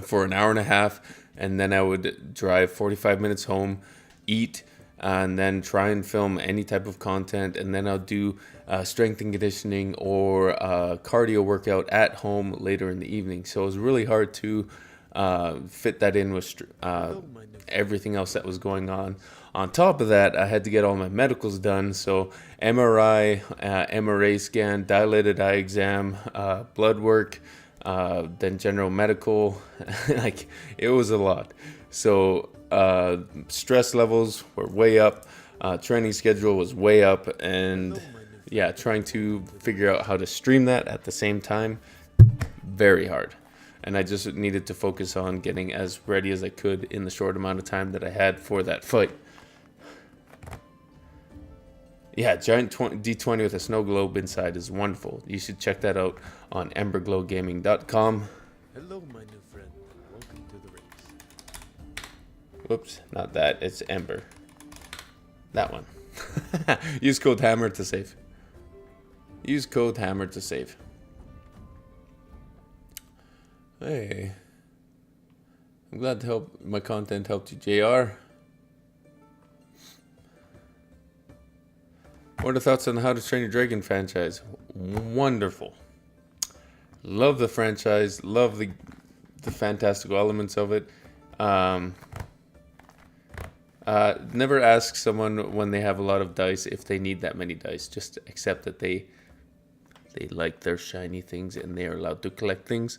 for an hour and a half. And then I would drive 45 minutes home, eat, and then try and film any type of content. And then I'll do strength and conditioning or cardio workout at home later in the evening. So it was really hard to fit that in with everything else that was going on. On top of that, I had to get all my medicals done. So MRI, MRA scan, dilated eye exam, blood work, then general medical. Like, it was a lot. So stress levels were way up. Training schedule was way up. And yeah, trying to figure out how to stream that at the same time, very hard. And I just needed to focus on getting as ready as I could in the short amount of time that I had for that fight. Yeah, giant D20 with a snow globe inside is wonderful. You should check that out on emberglowgaming.com. Hello, my new friend, and welcome to the race. Whoops, not that. It's Ember. That one. Use code Hammar to save. Use code Hammar to save. Hey. I'm glad to help my content helped you, JR. What are the thoughts on the How to Train Your Dragon franchise? Wonderful. Love the franchise. Love the fantastical elements of it. Never ask someone when they have a lot of dice if they need that many dice. Just accept that they like their shiny things and they are allowed to collect things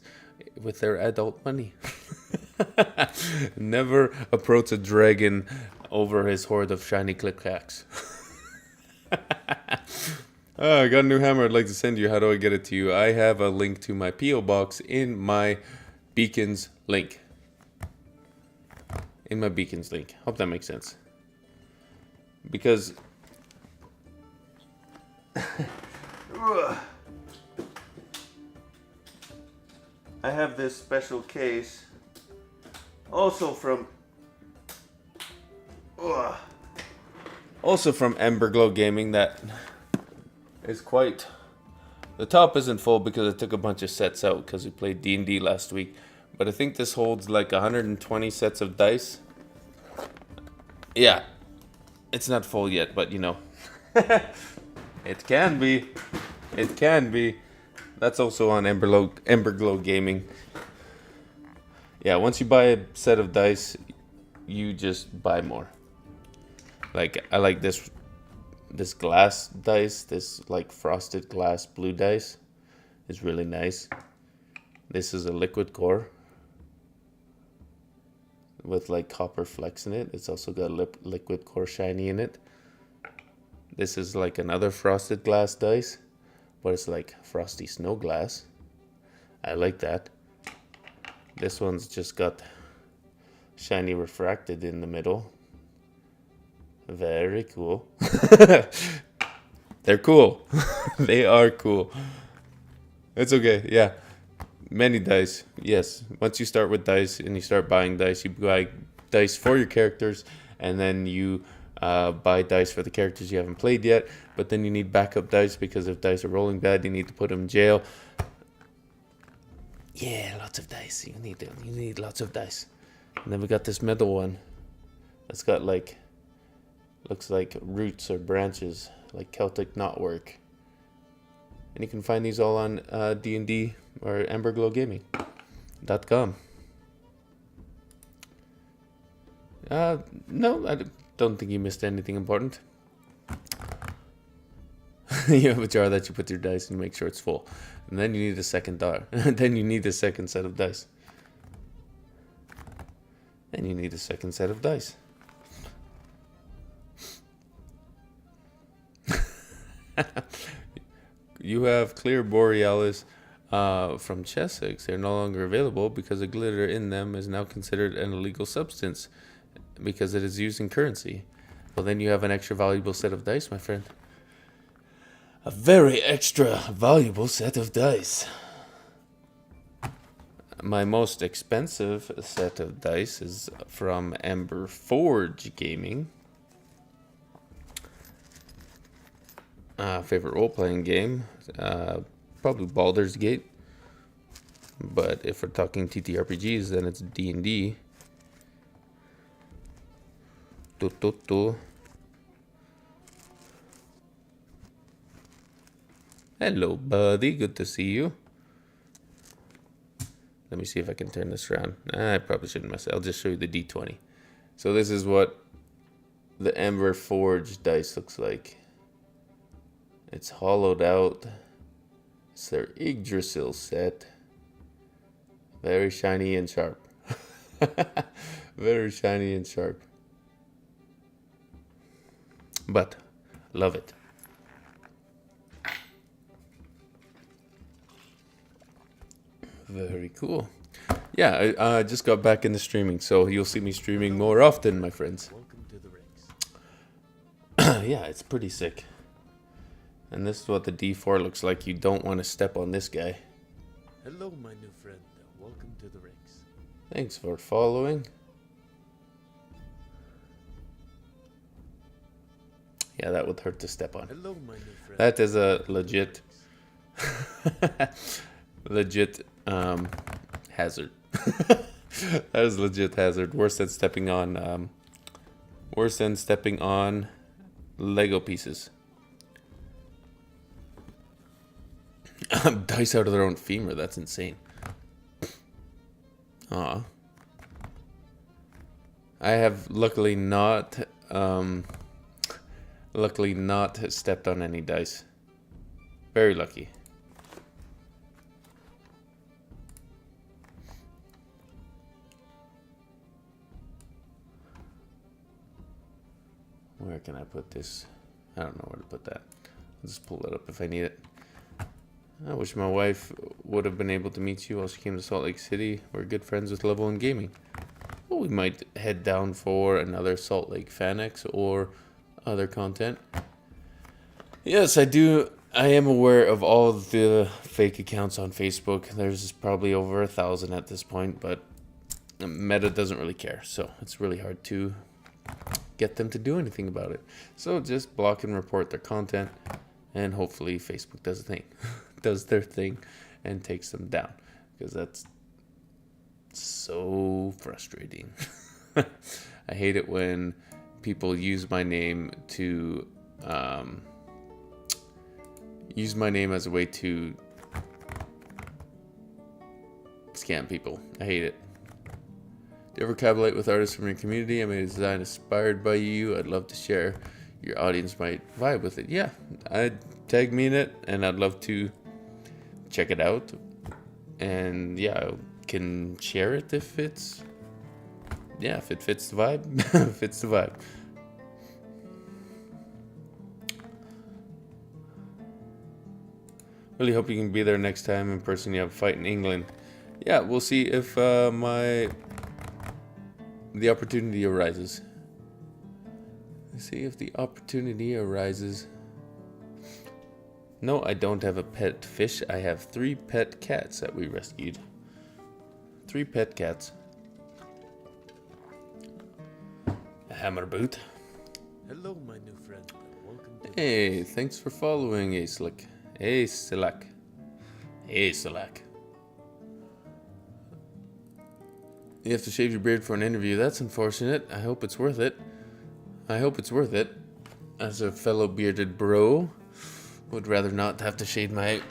with their adult money. Never approach a dragon over his hoard of shiny click-clacks. I got a new hammer I'd like to send you. How do I get it to you? I have a link to my P.O. box in my beacons link. In my beacons link. Hope that makes sense. Because I have this special case also from Emberglow Gaming that is quite... The top isn't full because I took a bunch of sets out because we played D&D last week. But I think this holds like 120 sets of dice. Yeah. It's not full yet, but you know. It can be. It can be. That's also on Emberglow Gaming. Yeah, once you buy a set of dice, you just buy more. Like, I like this glass dice, this like frosted glass blue dice is really nice. This is a liquid core with like copper flecks in it. It's also got liquid core shiny in it. This is like another frosted glass dice, but it's like frosty snow glass. I like that. This one's just got shiny refracted in the middle. Very cool. They're cool. They are cool. It's okay, yeah. Many dice, yes. Once you start with dice and you start buying dice, you buy dice for your characters, and then you buy dice for the characters you haven't played yet. But then you need backup dice because if dice are rolling bad, you need to put them in jail. Yeah, lots of dice. You need lots of dice. And then we got this middle one. That's got like, looks like roots or branches, like Celtic knotwork. And you can find these all on D&D or emberglowgaming.com. No, I don't think you missed anything important. You have a jar that you put your dice and make sure it's full. And then you need a second jar. Then you need a second set of dice. And you need a second set of dice. You have Clear Borealis from Chessex. They're no longer available because the glitter in them is now considered an illegal substance because it is used in currency. Well, then you have an extra valuable set of dice, my friend. A very extra valuable set of dice. My most expensive set of dice is from Ember Forge Gaming. Favorite role-playing game, probably Baldur's Gate. But if we're talking TTRPGs, then it's D&D. Hello, buddy. Good to see you. Let me see if I can turn this around. I probably shouldn't mess it. I'll just show you the D20. So this is what the Ember Forge dice looks like. It's hollowed out. It's their Yggdrasil set. Very shiny and sharp. Very shiny and sharp. But, love it. Very cool. Yeah, I just got back into streaming, so you'll see me streaming more often, my friends. Welcome to the rings. Yeah, it's pretty sick. And this is what the D4 looks like. You don't want to step on this guy. Hello, my new friend. Welcome to the rings. Thanks for following. Yeah, that would hurt to step on. Hello, my new friend. That is a legit, legit hazard. That is legit hazard. Worse than stepping on, Lego pieces. Dice out of their own femur. That's insane. Aw. I have luckily not stepped on any dice. Very lucky. Where can I put this? I don't know where to put that. I'll just pull it up if I need it. I wish my wife would have been able to meet you while she came to Salt Lake City. We're good friends with Level 1 Gaming. Well, we might head down for another Salt Lake FanX or other content. Yes, I do. I am aware of all of the fake accounts on Facebook. There's probably over 1,000 at this point, but Meta doesn't really care. So it's really hard to get them to do anything about it. So just block and report their content, and hopefully Facebook does a thing. Does their thing and takes them down, because that's so frustrating. I hate it when people use my name to use my name as a way to scam people. I hate it. Do you ever collaborate with artists from your community? I made a design inspired by you. I'd love to share. Your audience might vibe with it. Yeah, I'd tag me in it, and I'd love to check it out. And yeah, I can share it if it's, yeah, if it fits the vibe. Fits the vibe. Really hope you can be there next time in person. You have a fight in England. Yeah, we'll see if the opportunity arises. Let's see if the opportunity arises. No, I don't have a pet fish. I have 3 pet cats that we rescued. 3 pet cats. A Hammar boot. Hello, my new friend. Welcome to Hey, thanks for following, Acelak. Acelak. Acelak. You have to shave your beard for an interview. That's unfortunate. I hope it's worth it. I hope it's worth it. As a fellow bearded bro, would rather not have to shave my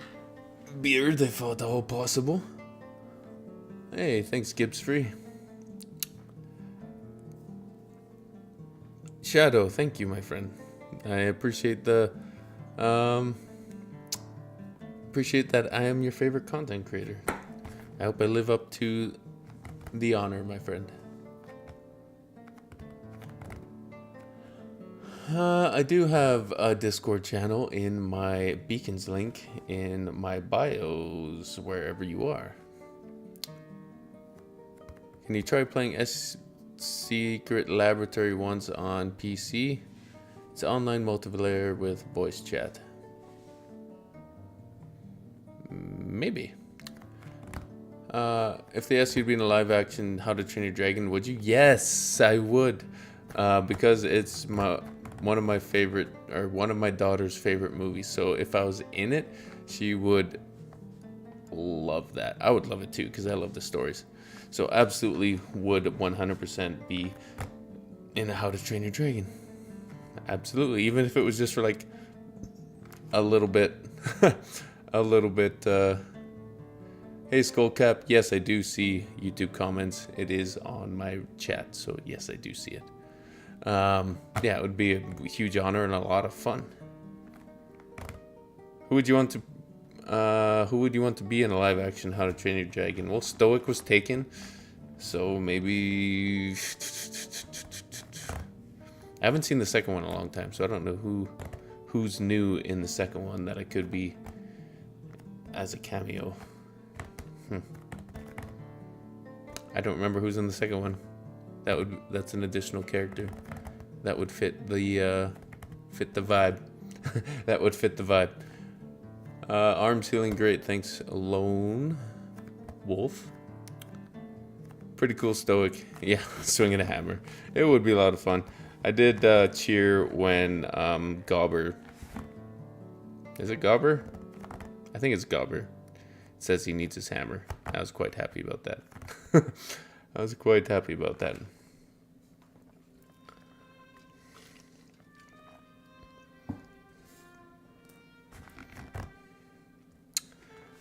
beard if at all possible. Hey, thanks, Gibbs Free. Shadow, thank you, my friend. I appreciate the appreciate that I am your favorite content creator. I hope I live up to the honor, my friend. I do have a Discord channel in my beacons link in my bios, wherever you are. Can you try playing Secret Laboratory once on PC? It's online multiplayer with voice chat. Maybe. If they asked you to be in a live action How to Train Your Dragon, would you? Yes, I would. Because it's one of my daughter's favorite movies. So if I was in it, she would love that. I would love it too, because I love the stories. So absolutely would 100% be in a How to Train Your Dragon. Absolutely, even if it was just for like a little bit, Hey Skullcap, yes I do see YouTube comments. It is on my chat, so yes I do see it. Yeah, it would be a huge honor and a lot of fun. Who would you want to be in a live action How to Train Your Dragon? Well, Stoic was taken, so maybe I haven't seen the second one in a long time, so I don't know who's new in the second one that I could be as a cameo. I don't remember who's in the second one. That's an additional character that would fit the vibe. That would fit the vibe. Arms healing great, thanks. Lone Wolf. Pretty cool Stoic. Yeah, swinging a hammer. It would be a lot of fun. I did cheer when Gobber. Is it Gobber? I think it's Gobber. Says he needs his hammer. I was quite happy about that. I was quite happy about that.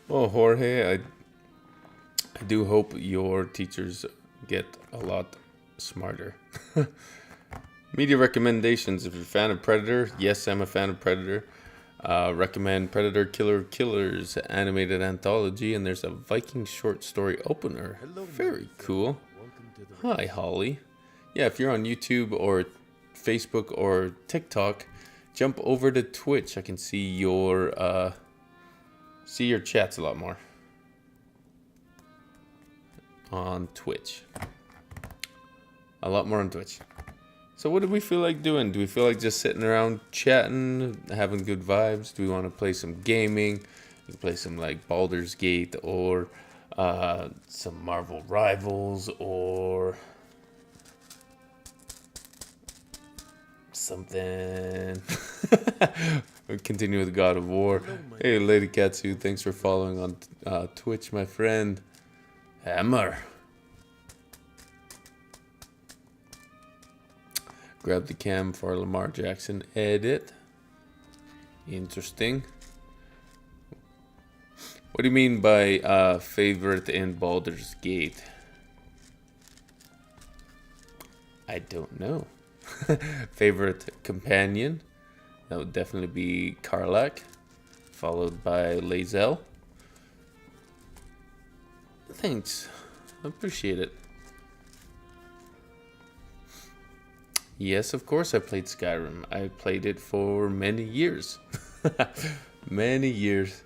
Oh, Jorge, I do hope your teachers get a lot smarter. Media recommendations. If you're a fan of Predator, yes, I'm a fan of Predator. Recommend Predator Killer Killers animated anthology, and there's a Viking short story opener. Hello, Very cool. Welcome to the Hi, Holly. Yeah, if you're on YouTube or Facebook or TikTok, jump over to Twitch. I can see your chats a lot more on Twitch. A lot more on Twitch. So what do we feel like doing? Do we feel like just sitting around chatting, having good vibes? Do we want to play some gaming? We can play some like Baldur's Gate or some Marvel Rivals or something. We continue with God of War. Hey, Lady Katsu, thanks for following on Twitch, my friend. Hammar. Grab the cam for Lamar Jackson edit. Interesting. What do you mean by favorite in Baldur's Gate? I don't know. Favorite companion? That would definitely be Karlach, followed by Lae'zel. Thanks. I appreciate it. Yes, of course I played Skyrim. I played it for many years. Many years.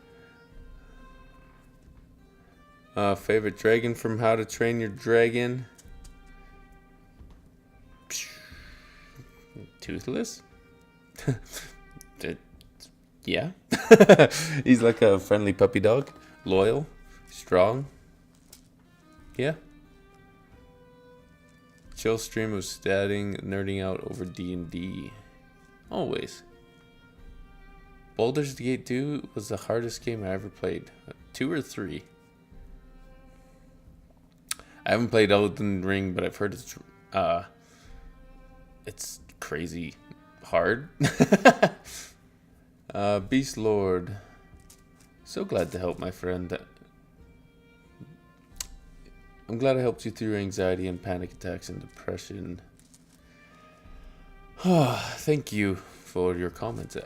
Favorite dragon from How to Train Your Dragon? Toothless? Yeah. He's like a friendly puppy dog. Loyal. Strong. Yeah. Chill stream of nerding out over D&D. Always. Baldur's Gate 2 was the hardest game I ever played. 2 or 3. I haven't played Elden Ring, but I've heard it's crazy hard. Beast Lord. So glad to help, my friend. I'm glad I helped you through your anxiety and panic attacks and depression. Thank you for your comments.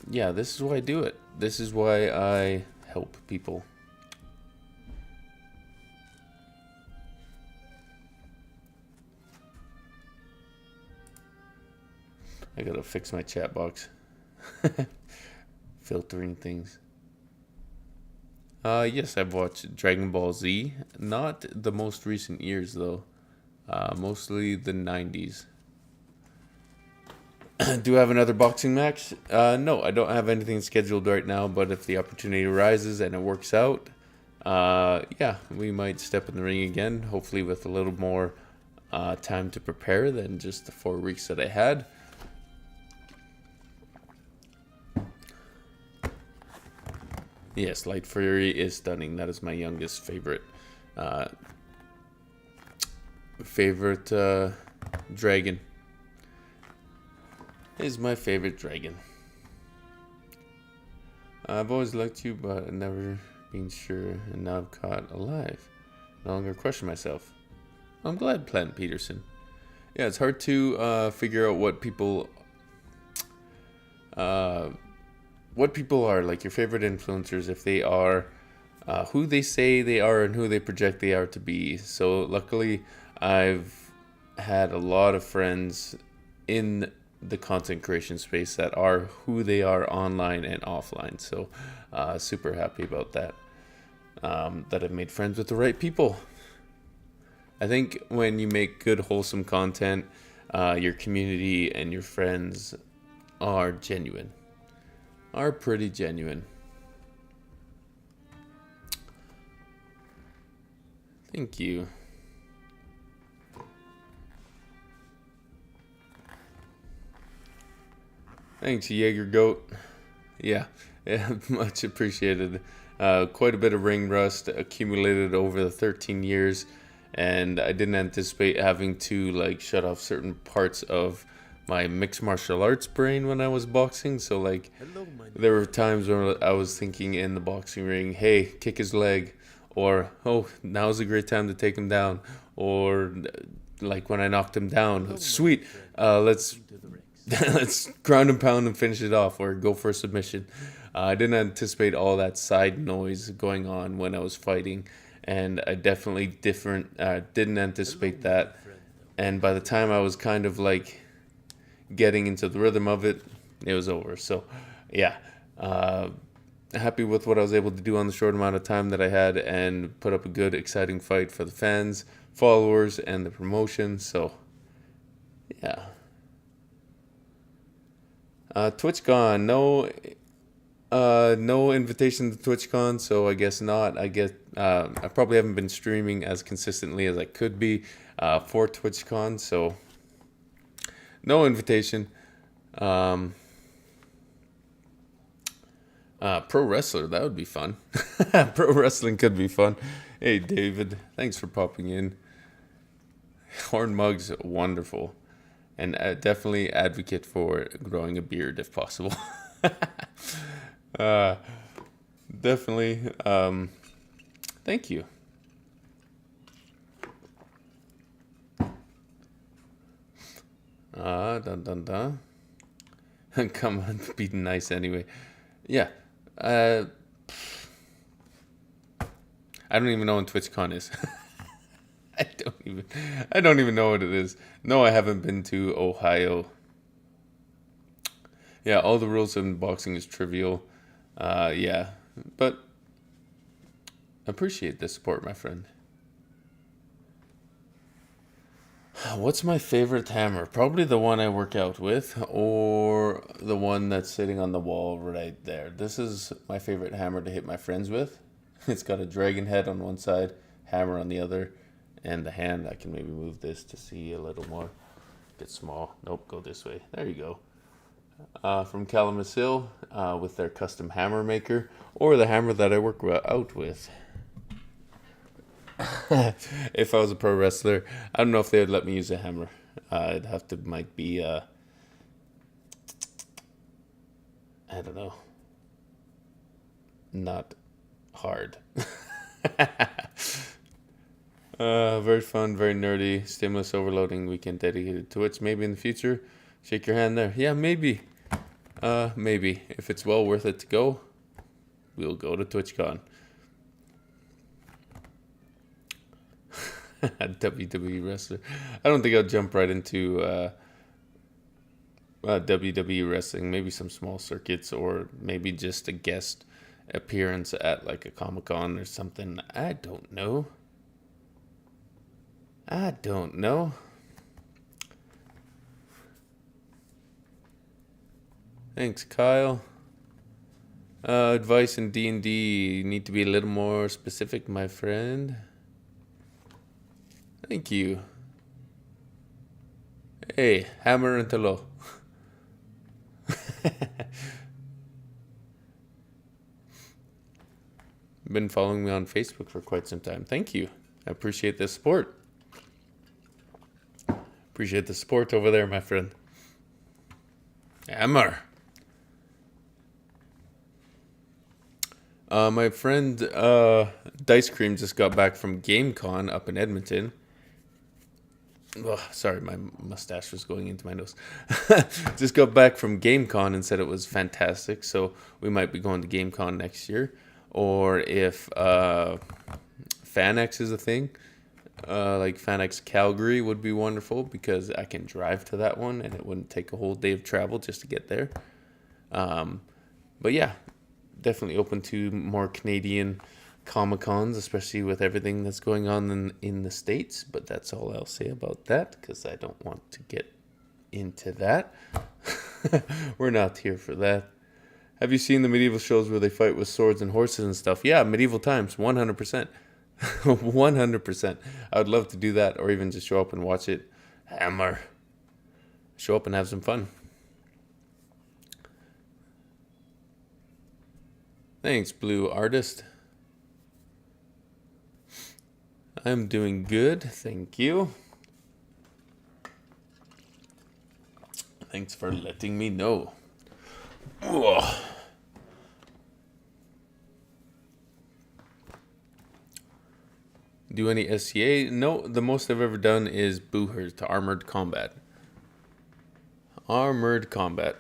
Yeah, this is why I do it. This is why I help people. I gotta fix my chat box. Filtering things. Yes, I've watched Dragon Ball Z. Not the most recent years, though. Mostly the 90s. Do I have another boxing match? No, I don't have anything scheduled right now, but if the opportunity arises and it works out, yeah, we might step in the ring again, hopefully with a little more time to prepare than just the 4 weeks that I had. Yes, Light Fury is stunning. That is my youngest favorite dragon. Is my favorite dragon. I've always liked you, but I've never been sure, and now I'm caught alive. No longer question myself. I'm glad, Plant Peterson. Yeah, it's hard to figure out what people are, like your favorite influencers, if they are who they say they are and who they project they are to be. So luckily, I've had a lot of friends in the content creation space that are who they are online and offline. So super happy about that. That I've made friends with the right people. I think when you make good, wholesome content, your community and your friends are genuine. Are pretty genuine. Thank you. Thanks, Jaeger Goat. Yeah, much appreciated. Quite a bit of ring rust accumulated over the 13 years, and I didn't anticipate having to like shut off certain parts of my mixed martial arts brain when I was boxing. So like, there were times where I was thinking in the boxing ring, hey, kick his leg, or oh, now's a great time to take him down, or like when I knocked him down, sweet, let's let's ground and pound and finish it off, or go for a submission. I didn't anticipate all that side noise going on when I was fighting, and I definitely didn't anticipate that. And by the time I was kind of like getting into the rhythm of it, it was over. So yeah, happy with what I was able to do on the short amount of time that I had, and put up a good, exciting fight for the fans, followers, and the promotion. So yeah. TwitchCon, no invitation to TwitchCon, so I guess not. I probably haven't been streaming as consistently as I could be for TwitchCon, so no invitation. Pro wrestler, that would be fun. Pro wrestling could be fun. Hey, David, thanks for popping in. Horn mugs, wonderful. And definitely advocate for growing a beard if possible. Definitely. Thank you. Dun dun dun. Come on, be nice anyway. Yeah. I don't even know when TwitchCon is. I don't even know what it is. No, I haven't been to Ohio. Yeah, all the rules in boxing is trivial. Yeah, but appreciate the support, my friend. What's my favorite hammer? Probably the one I work out with, or the one that's sitting on the wall right there. This is my favorite hammer to hit my friends with. It's got a dragon head on one side, hammer on the other. And the hand, I can maybe move this to see a little more. Get small. Nope, go this way. There you go. From Kalamazoo, with their custom hammer maker, or the hammer that I work out with. If I was a pro wrestler, I don't know if they would let me use a hammer. It'd have to, might be, I don't know, not hard. Very fun, very nerdy, stimulus overloading weekend dedicated to Twitch. Maybe in the future. Shake your hand there. Yeah, maybe. Maybe. If it's well worth it to go, we'll go to TwitchCon. WWE wrestler. I don't think I'll jump right into WWE wrestling, maybe some small circuits, or maybe just a guest appearance at like a Comic-Con or something. I don't know. I don't know. Thanks, Kyle. Advice in D&D. You need to be a little more specific, my friend. Thank you. Hey, Hammar and Hello. Been following me on Facebook for quite some time. Thank you. I appreciate the support. Appreciate the support over there, my friend. Hammar. My friend Dice Cream just got back from GameCon up in Edmonton. Oh, sorry, my mustache was going into my nose. Just got back from GameCon and said it was fantastic. So we might be going to GameCon next year. Or if FanX is a thing, like FanX Calgary would be wonderful because I can drive to that one and it wouldn't take a whole day of travel just to get there. But yeah, definitely open to more Canadian Comic-Cons, especially with everything that's going on in the States. But that's all I'll say about that because I don't want to get into that. We're not here for that. Have you seen the medieval shows where they fight with swords and horses and stuff? Yeah, medieval times, 100%. 100%. I would love to do that or even just show up and watch it. Hammar. Show up and have some fun. Thanks, Blue Artist. I'm doing good, thank you. Thanks for letting me know. Ugh. Do any SCA? No, the most I've ever done is Boohers to Armored Combat. Armored Combat.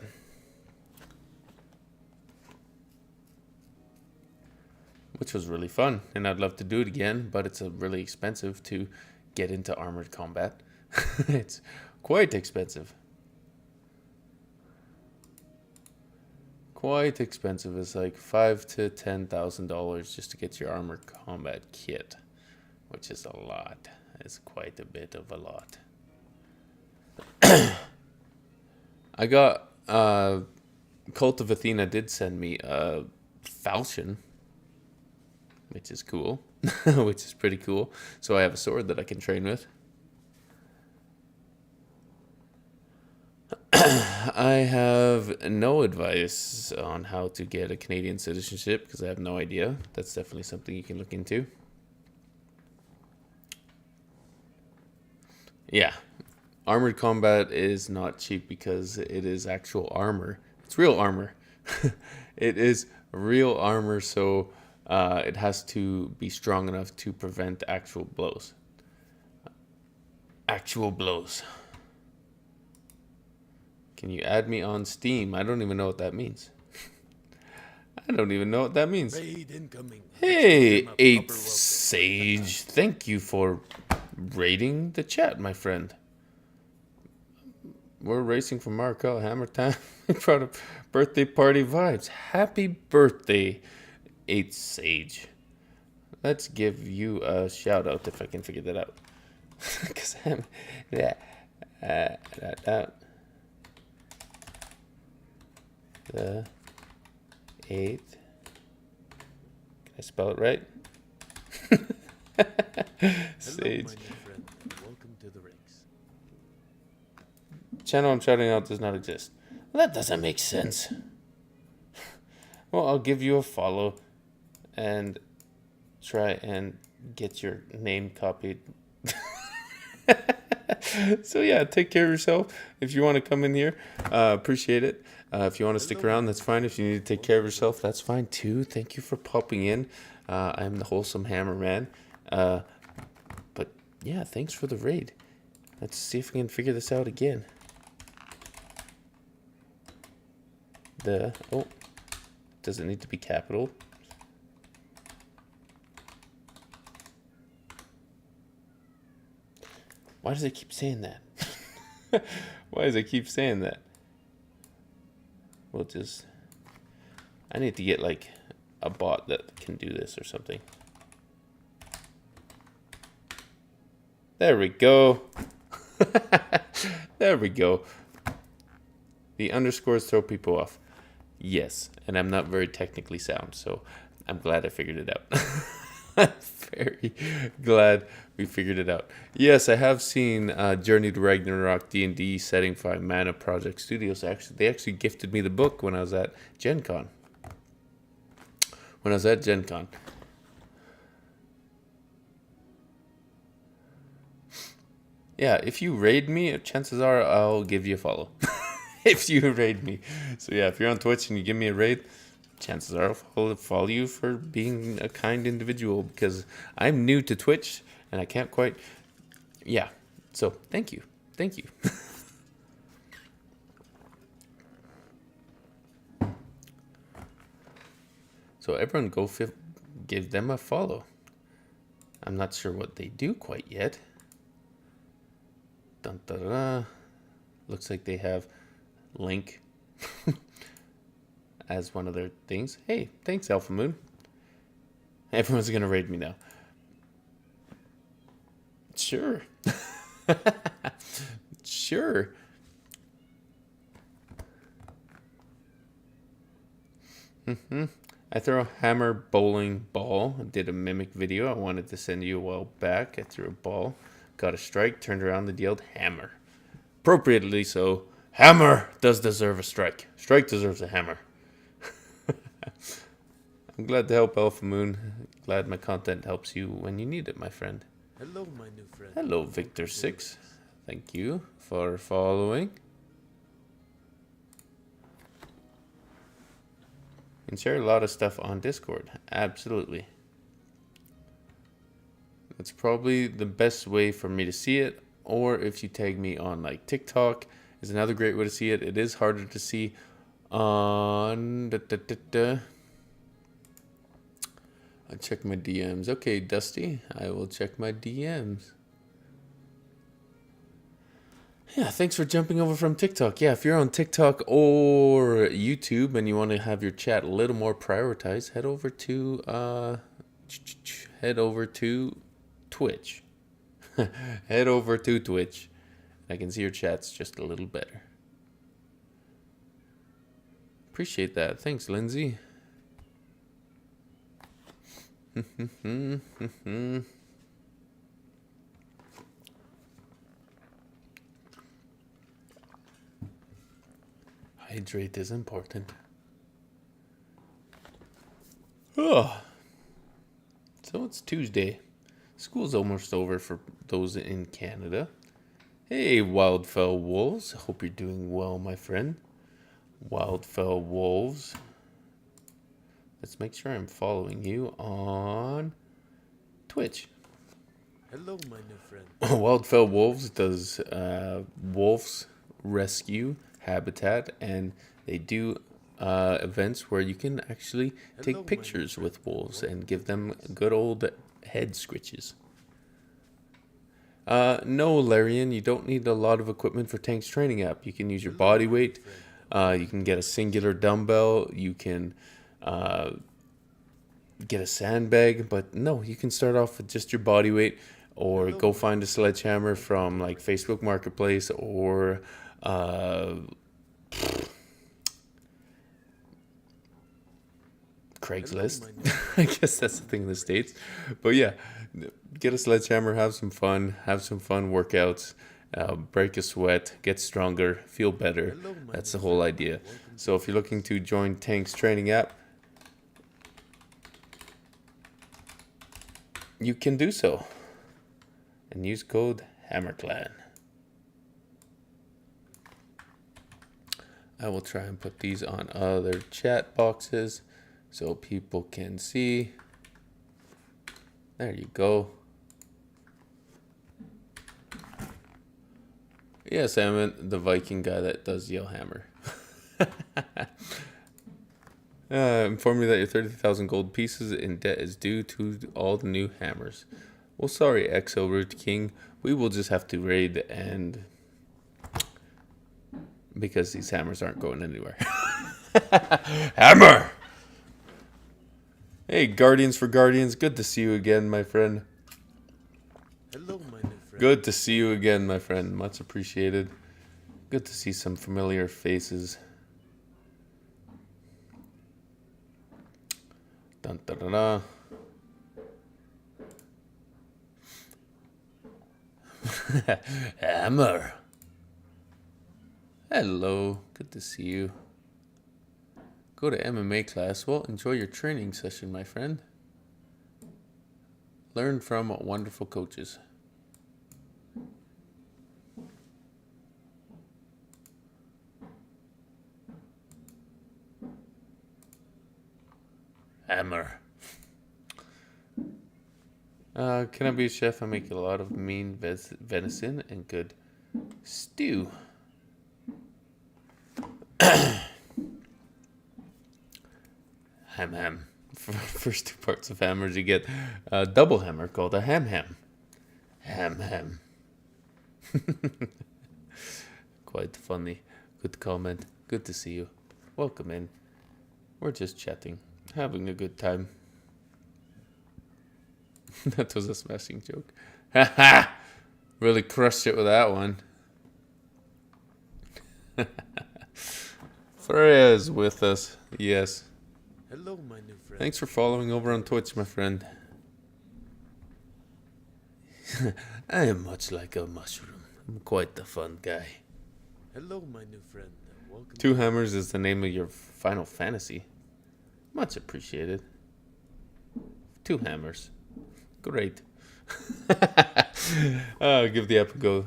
Which was really fun, and I'd love to do it again, but it's really expensive to get into Armored Combat. It's quite expensive. Quite expensive. It's like $5,000 to $10,000 just to get your Armored Combat kit, which is a lot. It's quite a bit of a lot. I got Cult of Athena did send me a falchion, which is cool, which is pretty cool. So I have a sword that I can train with. I have no advice on how to get a Canadian citizenship because I have no idea. That's definitely something you can look into. Yeah, Armored Combat is not cheap because it is actual armor. It's real armor. It is real armor, so it has to be strong enough to prevent actual blows. Actual blows. Can you add me on Steam? I don't even know what that means. I don't even know what that means. Raid incoming. Hey, 8th Sage. Thank you for raiding the chat, my friend. We're racing for Markel Hammer time. Proud of birthday party vibes. Happy birthday, 8th Sage. Let's give you a shout out if I can figure that out. Because I'm the 8th. Can I spell it right? Sage. Hello, my new friend. Welcome to the ranks. Channel I'm shouting out does not exist. Well, that doesn't make sense. Well, I'll give you a follow and try and get your name copied. So yeah, take care of yourself. If you want to come in here, appreciate it. If you want to stick around, that's fine. If you need to take care of yourself, that's fine too. Thank you for popping in. I'm the Wholesome Hammer Man. But yeah, thanks for the raid. Let's see if we can figure this out again. Does it need to be capital? Why does it keep saying that? Why does it keep saying that? we'll just... I need to get like a bot that can do this or something. There we go. There we go. The underscores throw people off. Yes, and I'm not very technically sound, so I'm glad I figured it out. I'm very glad we figured it out. Yes, I have seen Journey to Ragnarok D&D setting 5 Mana Project Studios. They actually gifted me the book when I was at Gen Con. Yeah, if you raid me, chances are I'll give you a follow. If you raid me. So yeah, if you're on Twitch and you give me a raid, chances are I'll follow you for being a kind individual, because I'm new to Twitch and I can't quite... Yeah, so thank you. Thank you. So everyone go give them a follow. I'm not sure what they do quite yet. Dun, dun, dun. Looks like they have Link as one of their things. Hey, thanks, Alpha Moon. Everyone's gonna raid me now. Sure. Sure. I throw a hammer bowling ball. I did a mimic video I wanted to send you a while back. I threw a ball, got a strike, turned around and yelled hammer. Appropriately so. Hammer does deserve a strike. Strike deserves a hammer. I'm glad to help, Alpha Moon. Glad my content helps you when you need it, my friend. Hello, my new friend. Hello, Victor6. Thank you for following. And share a lot of stuff on Discord. Absolutely. That's probably the best way for me to see it. Or if you tag me on like TikTok is another great way to see it. It is harder to see on... I'll check my DMs. Okay, Dusty. I will check my DMs. Yeah, thanks for jumping over from TikTok. Yeah, if you're on TikTok or YouTube and you want to have your chat a little more prioritized, head over to Twitch. Head over to Twitch. I can see your chats just a little better. Appreciate that. Thanks, Lindsay. Hydrate is important. Oh. So it's Tuesday. School's almost over for those in Canada. Hey, Wildfell Wolves. Hope you're doing well, my friend. Wildfell Wolves. Let's make sure I'm following you on Twitch. Hello, my new friend. Wildfell Wolves does wolves rescue habitat, and they do events where you can actually take pictures with wolves and give them good old head scritches. No, Larian, you don't need a lot of equipment for Tank's training app. You can use your body weight. You can get a singular dumbbell. You can get a sandbag. But no, you can start off with just your body weight, or go find a sledgehammer from like Facebook Marketplace or Craigslist. I guess that's the thing in the States. But yeah, get a sledgehammer, have some fun workouts, break a sweat, get stronger, feel better. That's the whole idea. So if you're looking to join Tank's training app, you can do so. And use code HammerClan. I will try and put these on other chat boxes so people can see. There you go. Yes, I'm the Viking guy that does yell hammer. Inform you that your 30,000 gold pieces in debt is due to all the new hammers. Well, sorry, Exo Root King. We will just have to raid, and because these hammers aren't going anywhere. Hammar! Hey, Guardians for Guardians. Good to see you again, my friend. Hello, my new friend. Good to see you again, my friend. Much appreciated. Good to see some familiar faces. Dun, da, da, da. Hammar. Hello. Good to see you. Go to MMA class. Well, enjoy your training session, my friend. Learn from wonderful coaches. Hammar. Can I be a chef? I make a lot of mean venison and good stew. Ham. First two parts of hammers, you get a double hammer called a ham. Ham. Quite funny. Good comment. Good to see you. Welcome in. We're just chatting, having a good time. That was a smashing joke. Haha! Really crushed it with that one. Freya is with us. Yes. Hello, my new friend. Thanks for following over on Twitch, my friend. I am much like a mushroom. I'm quite the fun guy. Hello, my new friend. Welcome. Two Hammers is the name of your Final Fantasy. Much appreciated. Two Hammers. Great. Give the app a go.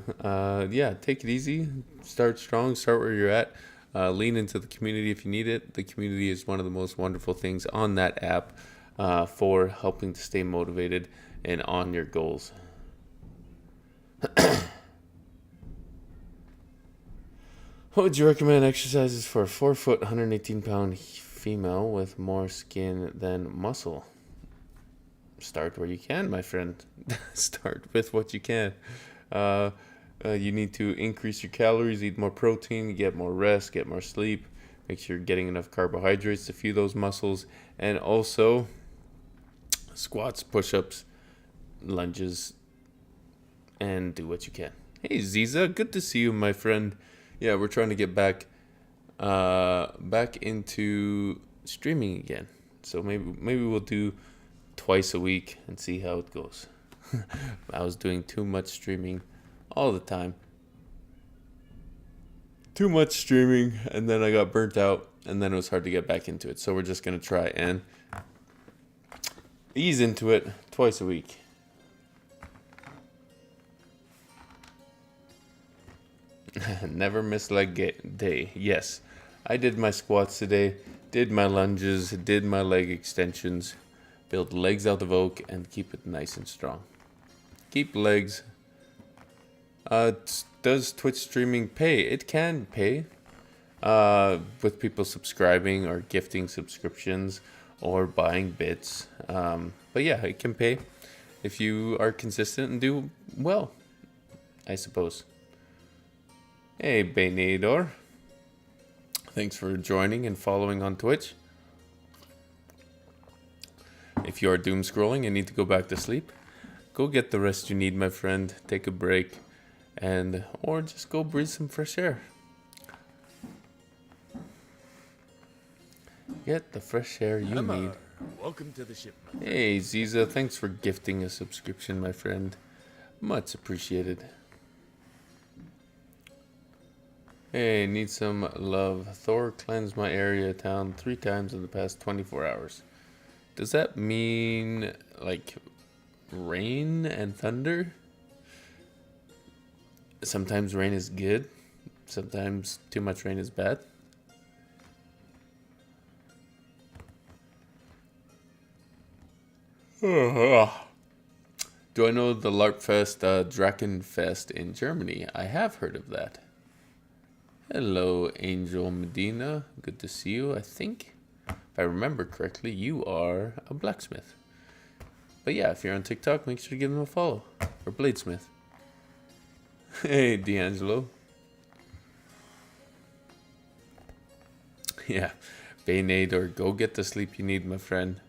Yeah, take it easy. Start strong. Start where you're at. Lean into the community if you need it. The community is one of the most wonderful things on that app for helping to stay motivated and on your goals. What would you recommend exercises for a 4-foot, 118-pound female with more skin than muscle? Start where you can, my friend. Start with what you can. You need to increase your calories, eat more protein, get more rest, get more sleep. Make sure you're getting enough carbohydrates to feed those muscles. And also squats, push-ups, lunges, and do what you can. Hey, Ziza, good to see you, my friend. Yeah, we're trying to get back into streaming again. So maybe we'll do twice a week and see how it goes. I was doing too much streaming all the time. Too much streaming, and then I got burnt out, and then it was hard to get back into it. So we're just going to try and ease into it twice a week. Never miss leg day. Yes, I did my squats today, did my lunges, did my leg extensions, build legs out of oak, and keep it nice and strong. Keep legs. Does Twitch streaming pay? It can pay with people subscribing or gifting subscriptions or buying bits. But yeah, it can pay if you are consistent and do well, I suppose. Hey, Baynador. Thanks for joining and following on Twitch. If you are doom scrolling and need to go back to sleep, go get the rest you need, my friend. Take a break, or just go breathe some fresh air. Get the fresh air you Hammar. need. Welcome to the ship, my friend. Hey, Ziza, thanks for gifting a subscription, my friend. Much appreciated. Hey, need some love. Thor cleansed my area of town 3 times in the past 24 hours. Does that mean, like, rain and thunder? Sometimes rain is good. Sometimes too much rain is bad. Do I know the LARPfest, Drachenfest in Germany? I have heard of that. Hello, Angel Medina. Good to see you. I think, if I remember correctly, you are a blacksmith. But yeah, if you're on TikTok, make sure to give them a follow. Or bladesmith. Hey, D'Angelo. Yeah, Bainade or go get the sleep you need, my friend.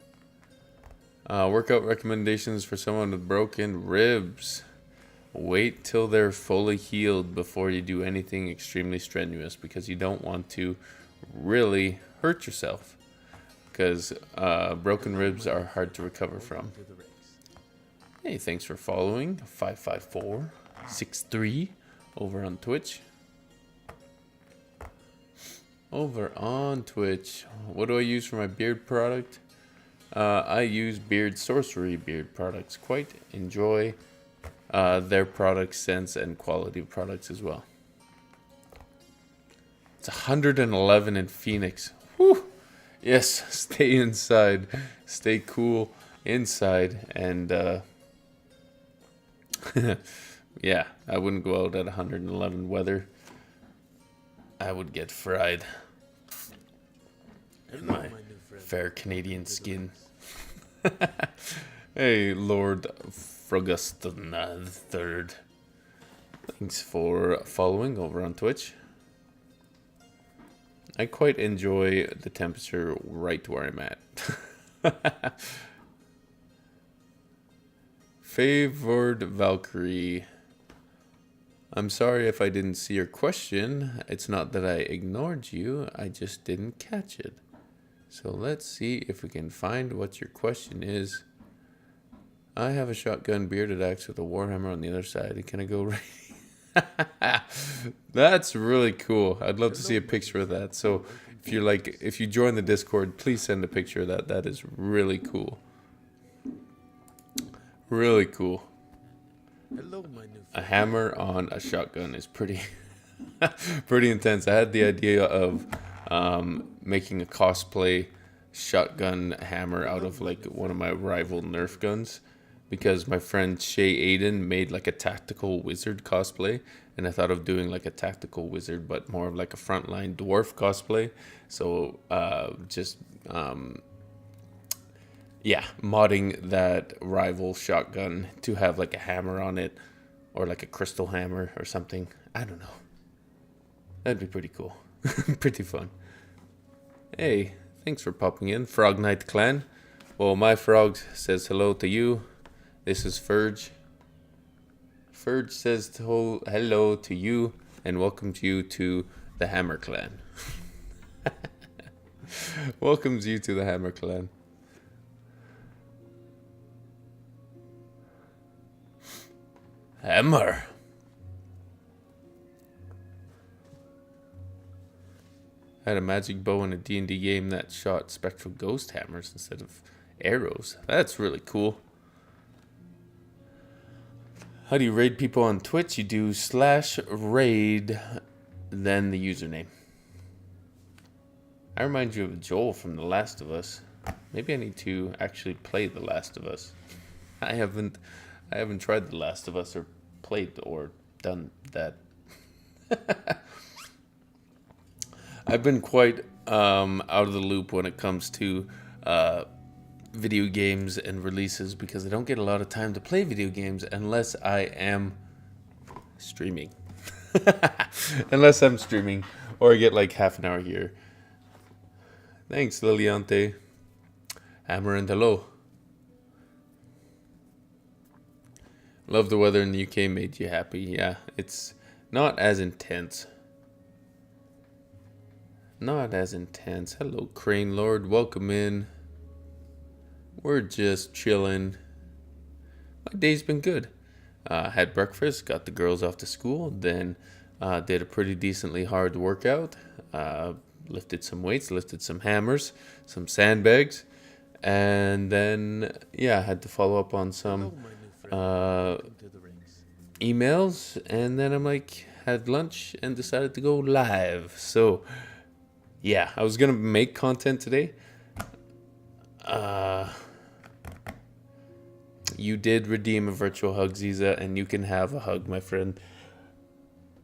Workout recommendations for someone with broken ribs. Wait till they're fully healed before you do anything extremely strenuous because you don't want to really hurt yourself. Because broken ribs are hard to recover from. Hey, thanks for following 55463 over on Twitch. Over on Twitch, what do I use for my beard product? I use Beard Sorcery beard products. Quite enjoy their product sense and quality of products as well. It's 111 in Phoenix. Whew. Yes, stay inside. Stay cool inside. And yeah, I wouldn't go out at 111 weather. I would get fried in my fair Canadian skin. Hey, Lord Froguston III. Thanks for following over on Twitch. I quite enjoy the temperature right where I'm at. Favored Valkyrie. I'm sorry if I didn't see your question. It's not that I ignored you, I just didn't catch it. So let's see if we can find what your question is. I have a shotgun bearded axe with a warhammer on the other side. Can I go right? That's really cool. I'd love to see a picture of that. So if you join the Discord, please send a picture of that. That is really cool. Really cool. Hello, my new friend. A hammer on a shotgun is pretty pretty intense. I had the idea of making a cosplay shotgun hammer out of like one of my rival Nerf guns, because my friend Shay Aiden made like a tactical wizard cosplay, and I thought of doing like a tactical wizard but more of like a frontline dwarf cosplay. So yeah, modding that rival shotgun to have like a hammer on it, or like a crystal hammer or something. I don't know. That'd be pretty cool. Pretty fun. Hey, thanks for popping in, Frog Knight Clan. Well, my frog says hello to you. This is Ferge. Ferge says hello to you and welcomes you to the Hammar Clan. Welcomes you to the Hammar Clan. Hammar. I had a magic bow in a D&D game that shot spectral ghost hammers instead of arrows. That's really cool. How do you raid people on Twitch? You do /raid, then the username. I remind you of Joel from The Last of Us. Maybe I need to actually play The Last of Us. I haven't tried The Last of Us or played or done that. I've been quite out of the loop when it comes to video games and releases, because I don't get a lot of time to play video games unless I am streaming. Unless I'm streaming, or I get like half an hour here. Thanks, Liliante. Hammer and hello. Love the weather in the UK made you happy. Yeah, it's not as intense. Not as intense. Hello, Crane Lord. Welcome in. We're just chilling. My day's been good. Had breakfast, got the girls off to school, then did a pretty decently hard workout. Lifted some weights, lifted some hammers, some sandbags, and then, yeah, had to follow up on some emails, and then I'm like, had lunch and decided to go live. So, yeah, I was gonna make content today. You did redeem a virtual hug, Ziza, and you can have a hug, my friend.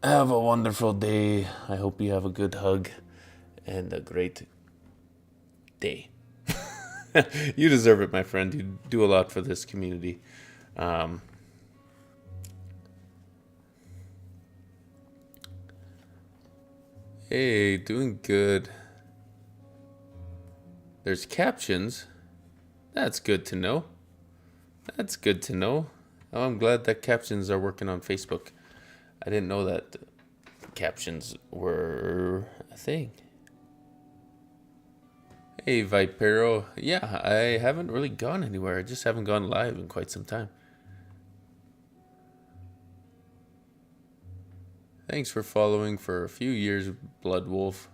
Have a wonderful day. I hope you have a good hug and a great day. You deserve it, my friend. You do a lot for this community. Hey, doing good. There's captions. That's good to know. That's good to know. Oh, I'm glad that captions are working on Facebook. I didn't know that captions were a thing. Hey, Vipero. Yeah, I haven't really gone anywhere. I just haven't gone live in quite some time. Thanks for following for a few years, Blood Wolf.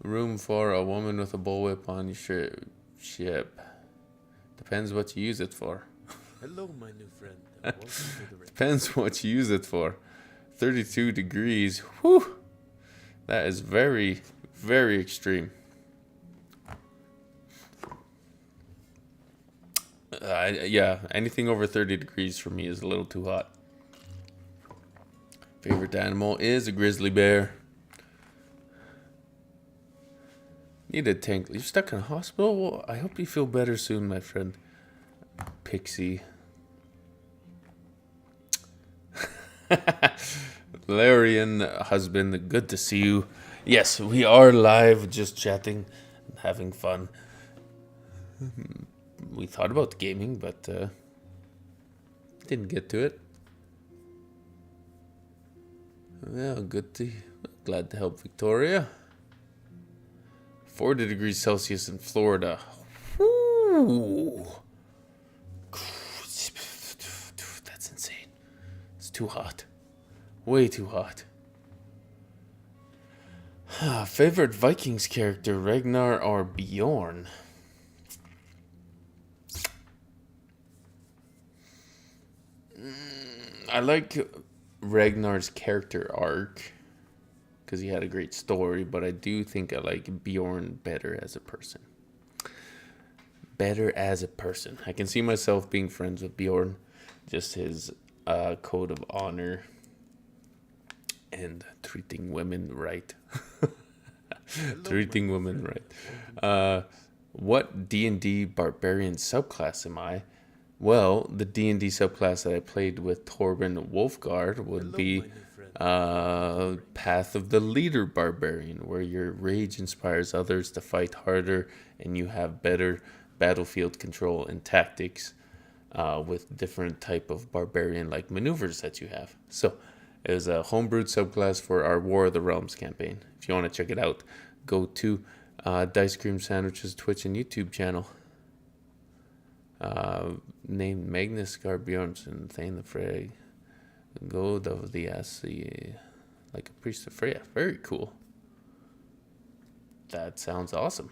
Room for a woman with a bullwhip on your ship. Depends what you use it for. Hello, my new friend. Welcome to the Depends what you use it for. 32 degrees. Whew. That is very, very extreme. Yeah, anything over 30 degrees for me is a little too hot. Favorite animal is a grizzly bear. Need a tank. You're stuck in a hospital? Well, I hope you feel better soon, my friend. Pixie. Larian, husband, good to see you. Yes, we are live, just chatting and having fun. We thought about gaming, but didn't get to it. Well, glad to help Victoria. 40 degrees Celsius in Florida. Woo. That's insane. It's too hot. Way too hot. Favorite Vikings character, Ragnar or Bjorn? I like Ragnar's character arc because he had a great story, but I do think I like Bjorn better as a person. Better as a person. I can see myself being friends with Bjorn. Just his code of honor and treating women right. Treating women right. What D&D barbarian subclass am I? Well, the D&D subclass that I played with Torben Wolfgard would be Path of the Leader Barbarian, where your rage inspires others to fight harder and you have better battlefield control and tactics with different type of barbarian-like maneuvers that you have. So it was a homebrewed subclass for our War of the Realms campaign. If you want to check it out, go to Dice Cream Sandwiches Twitch and YouTube channel. Named Magnus Garbjornsson, Thane the Frey, God of the Assi, like a priest of Freya. Very cool. That sounds awesome.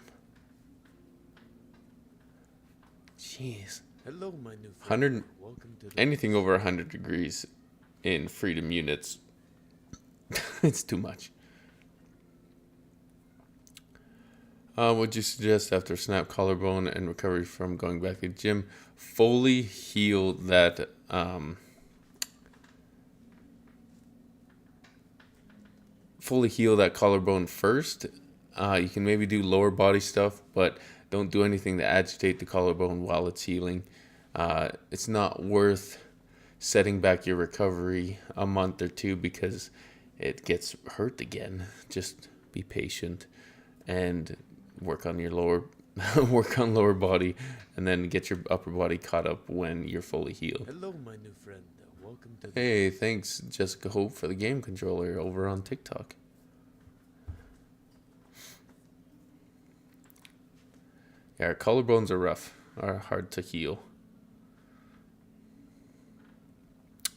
Jeez. Hello, my new friend. friend. Welcome to Anything over 100 degrees in freedom units, it's too much. Would you suggest after snap collarbone and recovery from going back to the gym, fully heal that collarbone first? You can maybe do lower body stuff, but don't do anything to agitate the collarbone while it's healing. It's not worth setting back your recovery a month or two because it gets hurt again. Just be patient and work on your lower body, and then get your upper body caught up when you're fully healed. Hello, my new friend. Welcome to Hey, thanks Jessica Hope for the game controller over on TikTok. Yeah, our collarbones are rough, are hard to heal.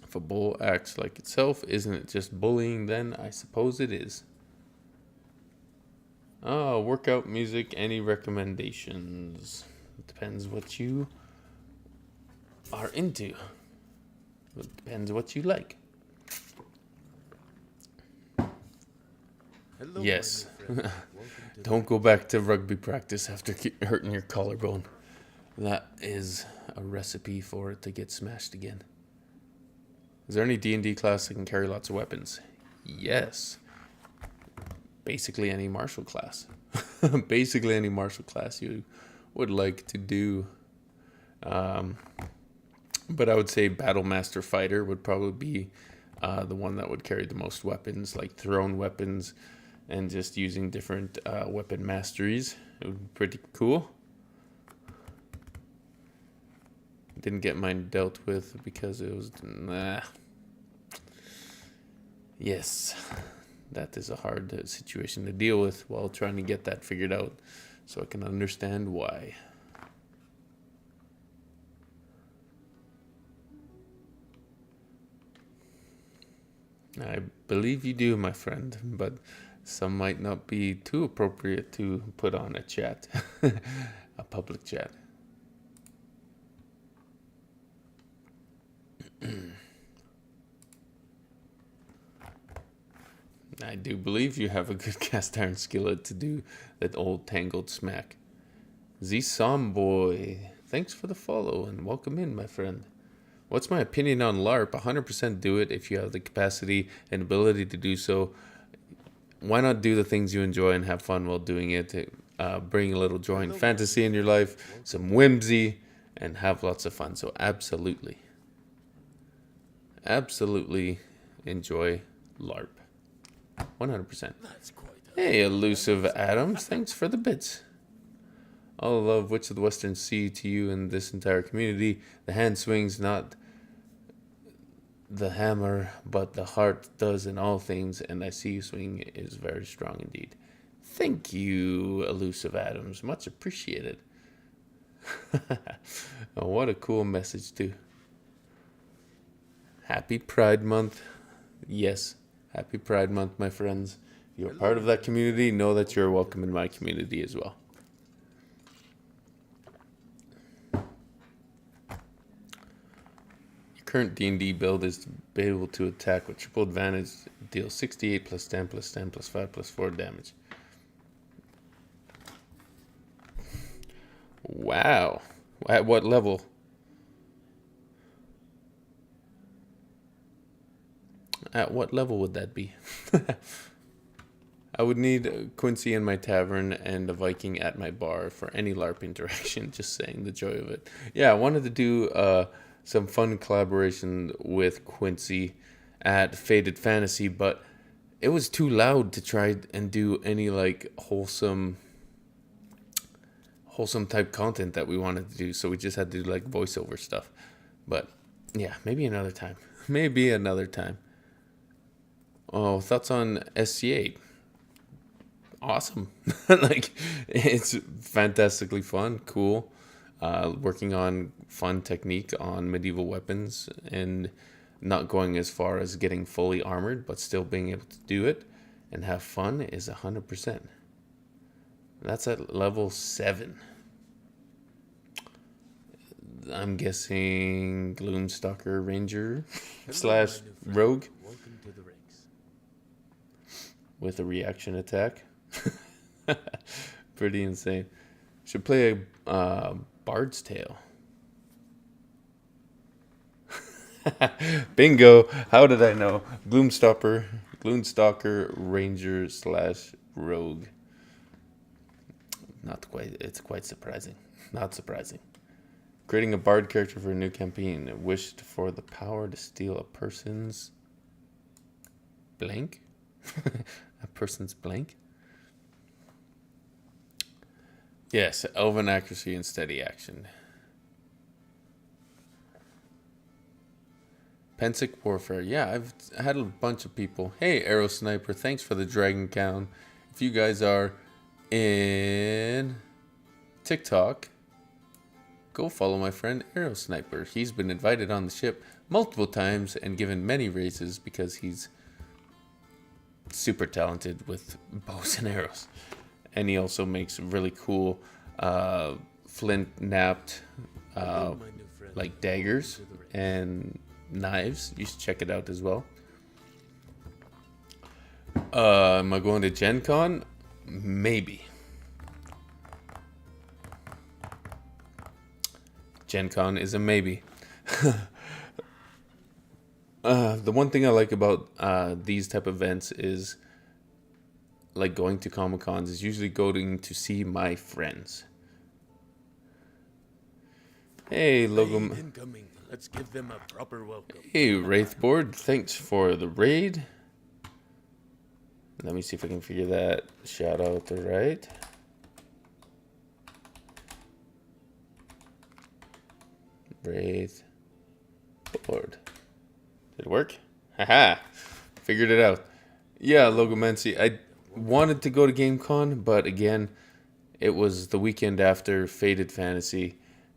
If a bull acts like itself, isn't it just bullying then? I suppose it is. Oh, workout music, any recommendations? It depends what you are into. It depends what you like. Hello, yes. to Don't go back to rugby practice after hurting your collarbone. That is a recipe for it to get smashed again. Is there any D&D class that can carry lots of weapons? Yes. Basically any martial class. Basically any martial class you would like to do. But I would say Battle Master Fighter would probably be the one that would carry the most weapons, like thrown weapons and just using different weapon masteries. It would be pretty cool. Didn't get mine dealt with because it was... Nah. Yes, that is a hard situation to deal with while trying to get that figured out so I can understand why. I believe you do, my friend, but some might not be too appropriate to put on a chat, a public chat. I do believe you have a good cast iron skillet to do that old tangled smack. Z-Somboy, thanks for the follow and welcome in, my friend. What's my opinion on LARP? 100% do it if you have the capacity and ability to do so. Why not do the things you enjoy and have fun while doing it? Bring a little joy and fantasy in your life, some whimsy, and have lots of fun. So absolutely. Absolutely enjoy LARP. 100%. Hey, Elusive Adams, thanks for the bits. All love Witch of the Western Sea to you and this entire community. The hand swings, not the hammer, but the heart does in all things, and I see you swing is very strong indeed. Thank you, Elusive Adams. Much appreciated. Oh, what a cool message, too. Happy Pride Month. Yes, happy Pride Month, my friends. If you're part of that community, know that you're welcome in my community as well. Current D&D build is to be able to attack with triple advantage, deal 68 plus 10 plus 10 plus 5 plus 4 damage. Wow. At what level? At what level would that be? I would need Quincy in my tavern and a Viking at my bar for any LARP interaction. Just saying, the joy of it. Yeah, I wanted to do some fun collaboration with Quincy at Faded Fantasy, but it was too loud to try and do any like wholesome type content that we wanted to do, so we just had to do like voiceover stuff. But yeah, maybe another time. Maybe another time. Oh, thoughts on SC8? Awesome. Like, it's fantastically fun, cool. Working on fun technique on medieval weapons and not going as far as getting fully armored, but still being able to do it and have fun is 100%. That's at level 7. I'm guessing Gloomstalker Ranger slash Rogue with a reaction attack. Pretty insane. Should play a Bard's Tale. Bingo! How did I know? Gloomstalker Ranger slash Rogue. Not quite. It's quite surprising. Not surprising. Creating a bard character for a new campaign. Wished for the power to steal a person's blank. A person's blank. Yes, elven accuracy and steady action. Pensic Warfare. Yeah, I've had a bunch of people. Hey, Arrow Sniper, thanks for the Dragon Count. If you guys are in TikTok, go follow my friend Arrow Sniper. He's been invited on the ship multiple times and given many raises because he's super talented with bows and arrows. And he also makes really cool flint napped like daggers and knives. You should check it out as well. Am I going to Gen Con? Maybe. Gen Con is a maybe. The one thing I like about these type of events is like going to Comic Cons is usually going to see my friends. Hey, Logo. Let's give them a proper welcome. Hey, Wraithboard. Thanks for the raid. Let me see if I can figure that shout out right. Wraith board. Did it work? Haha! Figured it out. Yeah, Logomency. I wanted to go to GameCon, but again, it was the weekend after Faded Fantasy,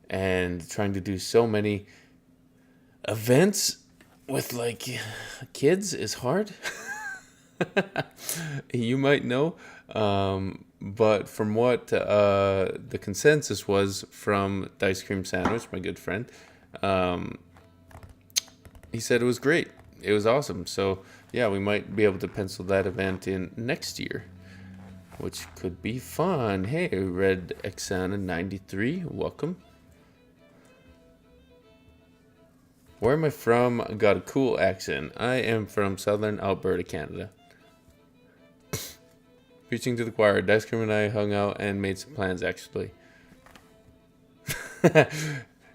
and trying to do so many events with like kids is hard. You might know, but from what the consensus was from the Ice Cream Sandwich, my good friend, he said it was great. It was awesome. So yeah, we might be able to pencil that event in next year, which could be fun. Hey, Red Xana 93, welcome. Where am I from? I got a cool accent. I am from southern Alberta, Canada. Preaching to the choir, Dice Cream and I hung out and made some plans, actually.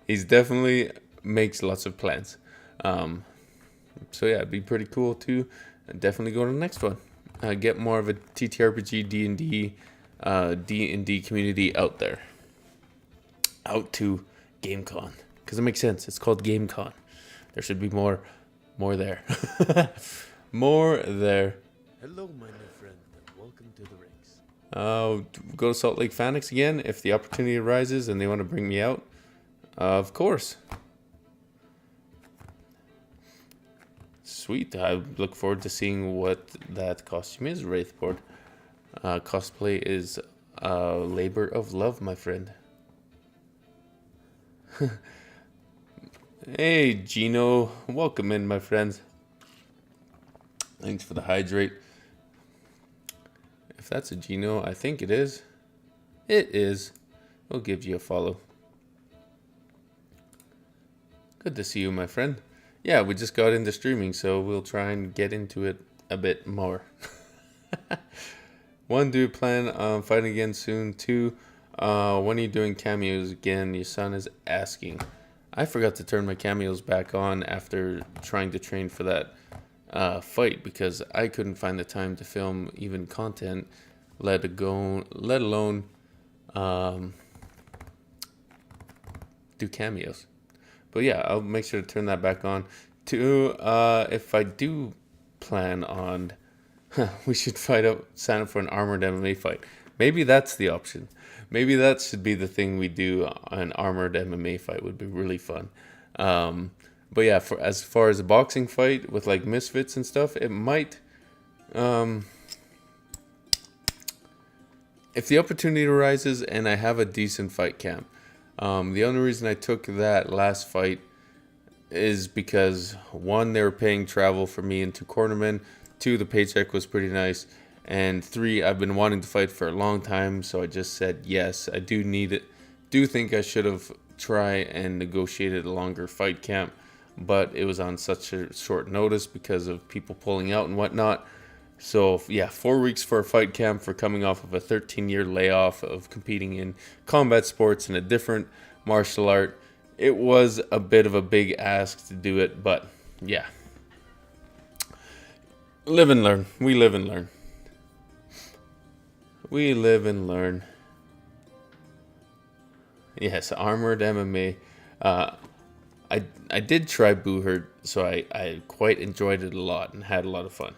He's definitely makes lots of plans. So yeah, it'd be pretty cool to definitely go to the next one. Get more of a TTRPG, D&D community out there. Out to GameCon. Because it makes sense. It's called GameCon. There should be more there. More there. Hello, my new friend. Welcome to the ranks. Go to Salt Lake Phoenix again if the opportunity arises and they want to bring me out. Of course. Sweet. I look forward to seeing what that costume is, Wraithboard. Cosplay is a labor of love, my friend. Hey, Gino. Welcome in, my friends. Thanks for the hydrate. If that's a Gino, I think it is. It is. We'll give you a follow. Good to see you, my friend. Yeah, we just got into streaming, so we'll try and get into it a bit more. 1, do you plan on fighting again soon? 2, when are you doing cameos again? Your son is asking. I forgot to turn my cameos back on after trying to train for that fight because I couldn't find the time to film even content, let alone do cameos. But yeah, I'll make sure to turn that back on. 2, if I do plan on, we should sign up for an armored MMA fight. Maybe that's the option. Maybe that should be the thing we do. An armored MMA fight would be really fun. But yeah, as far as a boxing fight with like misfits and stuff, it might. If the opportunity arises and I have a decent fight camp, the only reason I took that last fight is because 1, they were paying travel for me into Cornerman. 2, the paycheck was pretty nice. And 3, I've been wanting to fight for a long time, so I just said yes. I do need it. Do think I should have tried and negotiated a longer fight camp, but it was on such a short notice because of people pulling out and whatnot. So yeah, 4 weeks for a fight camp for coming off of a 13-year layoff of competing in combat sports and a different martial art. It was a bit of a big ask to do it, but yeah. Live and learn. We live and learn. We live and learn. Yes, armored MMA. I did try Boo Hurt, so I quite enjoyed it a lot and had a lot of fun.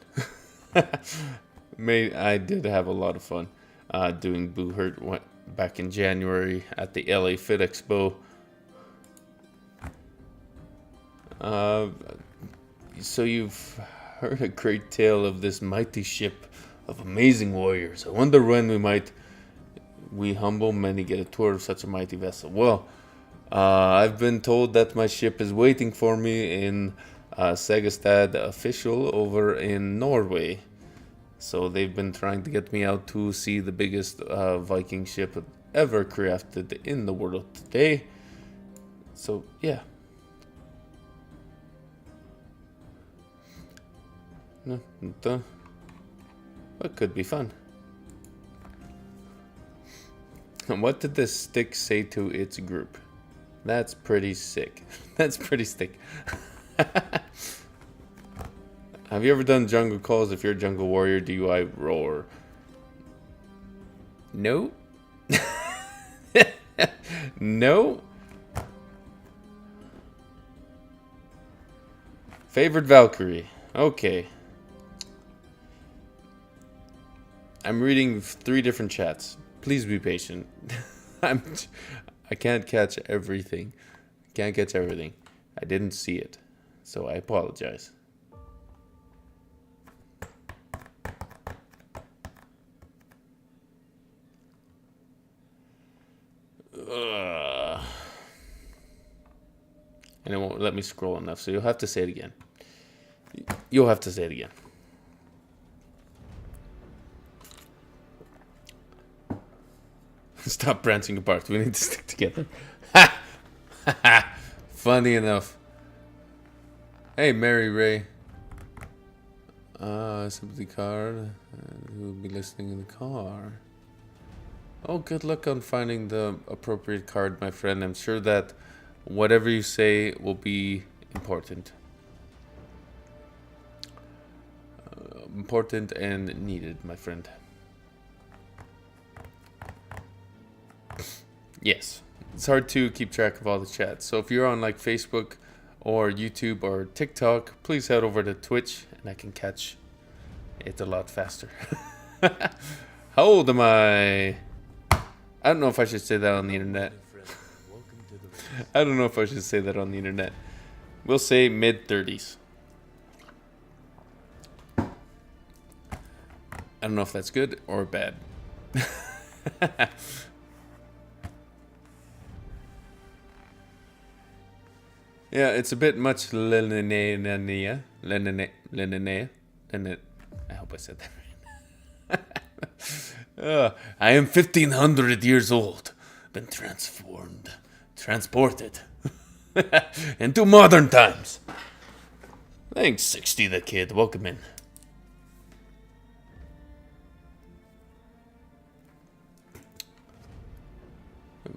I did have a lot of fun doing Boo Hurt back in January at the LA Fit Expo. So you've heard a great tale of this mighty ship of amazing warriors. I wonder when we humble many get a tour of such a mighty vessel. Well, I've been told that my ship is waiting for me in Segestad official over in Norway. So they've been trying to get me out to see the biggest Viking ship ever crafted in the world today. So yeah. It could be fun. And what did this stick say to its group? That's pretty sick. That's pretty sick. Have you ever done jungle calls? If you're a jungle warrior, do I roar? No. No. Favorite Valkyrie. Okay. I'm reading 3 different chats. Please be patient. I can't catch everything. Can't catch everything. I didn't see it. So I apologize. And it won't let me scroll enough, so you'll have to say it again. You'll have to say it again. Stop branching apart. We need to stick together. Ha! Funny enough. Hey, Mary Ray. Sympathy card. Who will be listening in the car? Oh, good luck on finding the appropriate card, my friend. I'm sure that whatever you say will be important. Important and needed, my friend. Yes. It's hard to keep track of all the chats. So if you're on like Facebook or YouTube or TikTok, please head over to Twitch and I can catch it a lot faster. How old am I? I don't know if I should say that on the internet. I don't know if I should say that on the internet. We'll say mid-30s. I don't know if that's good or bad. Yeah, it's a bit much Lenina. I hope I said that right. I am 1500 years old. Been transported into modern times. Thanks, 60 the kid. Welcome in.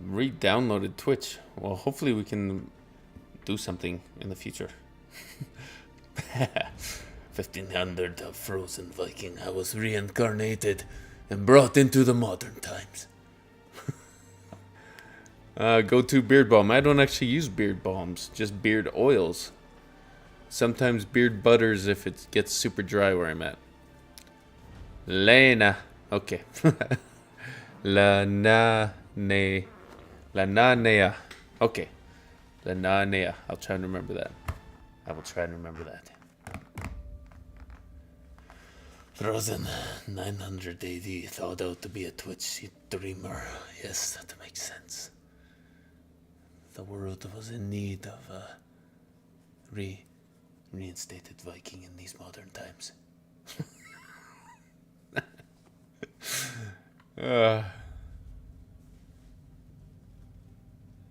Re-downloaded Twitch. Well, hopefully we can do something in the future. 1500 of frozen Viking. I was reincarnated and brought into the modern times. Go to beard balm. I don't actually use beard balms, just beard oils. Sometimes beard butters if it gets super dry where I'm at. Lena. Okay. Lananea. Okay. Lananea. I'll try and remember that. I will try and remember that. Frozen 900 AD, thought out to be a Twitch streamer. Yes, that makes sense. The world was in need of a reinstated Viking in these modern times.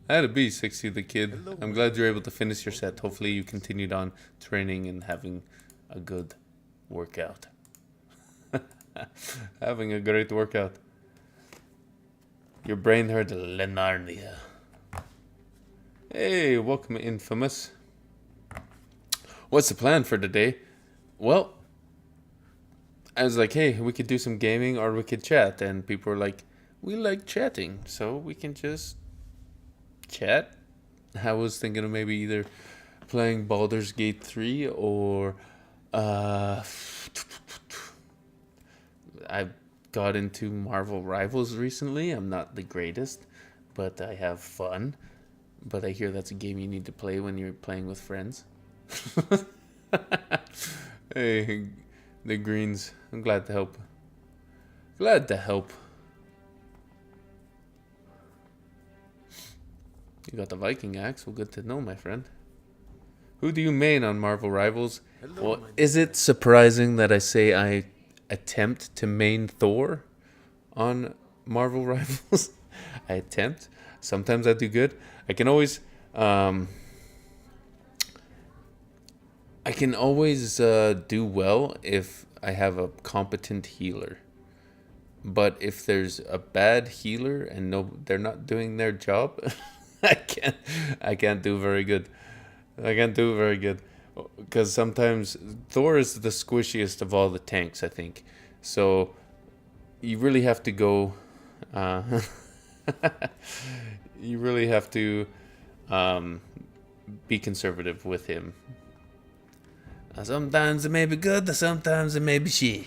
That'd be 60 the kid. I'm glad you're able to finish your set. Hopefully you continued on training and having a good workout. Having a great workout. Your brain heard Lenarnia. Hey, welcome, Infamous. What's the plan for today? Well, I was like, hey, we could do some gaming or we could chat. And people were like, we like chatting, so we can just chat. I was thinking of maybe either playing Baldur's Gate 3 or I got into Marvel Rivals recently. I'm not the greatest, but I have fun. But I hear that's a game you need to play when you're playing with friends. Hey, the Greens. I'm glad to help. Glad to help. You got the Viking axe. Well, good to know, my friend. Who do you main on Marvel Rivals? Hello, Well, is it surprising that I say I attempt to main Thor on Marvel Rivals? I attempt. Sometimes I do good. I can always do well if I have a competent healer. But if there's a bad healer and they're not doing their job, I can't do very good. I can't do very good. Because sometimes Thor is the squishiest of all the tanks, I think. So you really have to go. Uh, you really have to um, be conservative with him. Sometimes it may be good, sometimes it may be shit.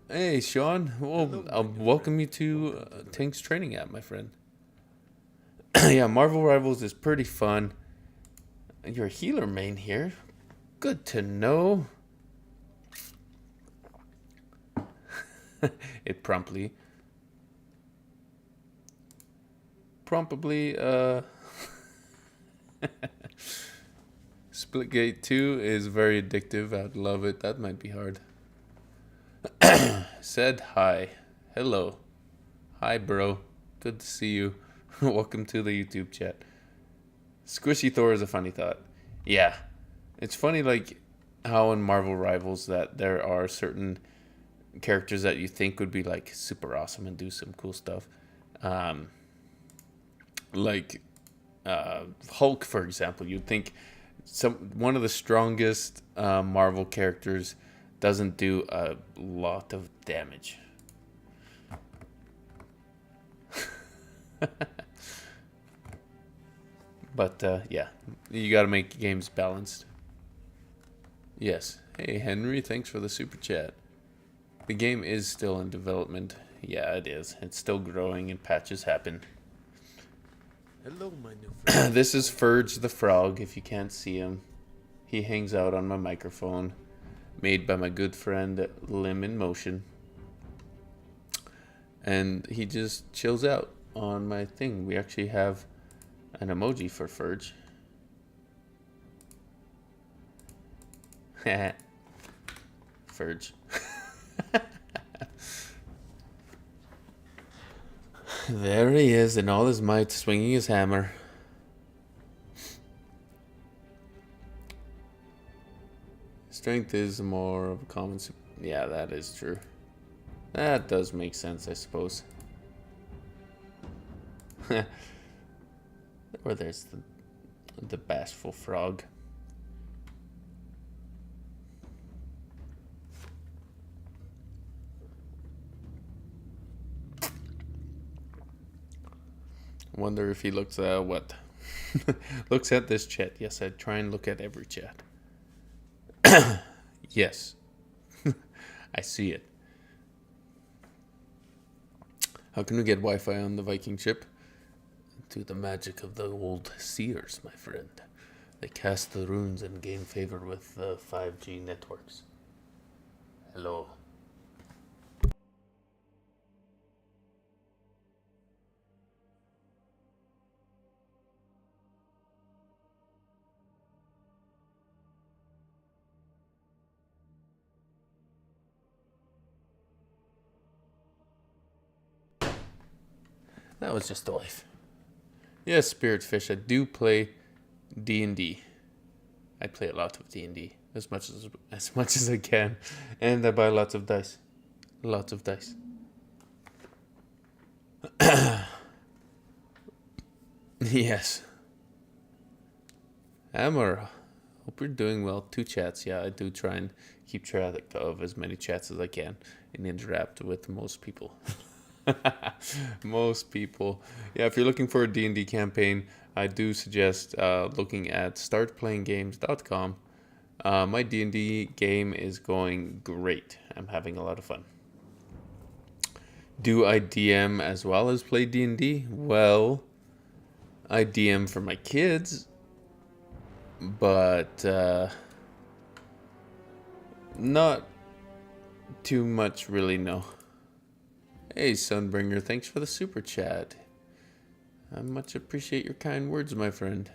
Hey, Sean. Well, I'll welcome you to Tank's Training app, my friend. Yeah, Marvel Rivals is pretty fun. You're a healer main here. Good to know. It promptly. Splitgate 2 is very addictive. I'd love it. That might be hard. Said hi. Hello. Hi, bro. Good to see you. Welcome to the YouTube chat. Squishy Thor is a funny thought. Yeah. It's funny, like, how in Marvel Rivals that there are certain characters that you think would be, like, super awesome and do some cool stuff. Like, Hulk, for example. You'd think one of the strongest Marvel characters doesn't do a lot of damage. But yeah, you gotta make games balanced. Yes. Hey Henry, thanks for the super chat. The game is still in development. Yeah, it is. It's still growing and patches happen. Hello, my new friend. This is Ferge the Frog, if you can't see him. He hangs out on my microphone, made by my good friend Limb in Motion. And he just chills out on my thing. We actually have an emoji for Ferge. Ferge. There he is in all his might, swinging his hammer. Strength is more of a common... Yeah, that is true. That does make sense, I suppose. Or there's the bashful frog. Wonder if he looks at what? Looks at this chat. Yes, I try and look at every chat. Yes. I see it. How can we get Wi-Fi on the Viking ship? To the magic of the old seers, my friend. They cast the runes and gain favor with the 5G networks. Hello. That was just a life. Yes, Spiritfish, I do play D&D. I play a lot of D&D, as much as I can, and I buy lots of dice. Lots of dice. Yes. Hammar, hope you're doing well. 2 chats, yeah, I do try and keep track of as many chats as I can and interact with most people. Most people. Yeah, if you're looking for a D&D campaign, I do suggest looking at startplayinggames.com. My D&D game is going great. I'm having a lot of fun. Do I DM as well as play D&D? Well, I DM for my kids, but not too much really, no. Hey, Sunbringer, thanks for the super chat. I much appreciate your kind words, my friend.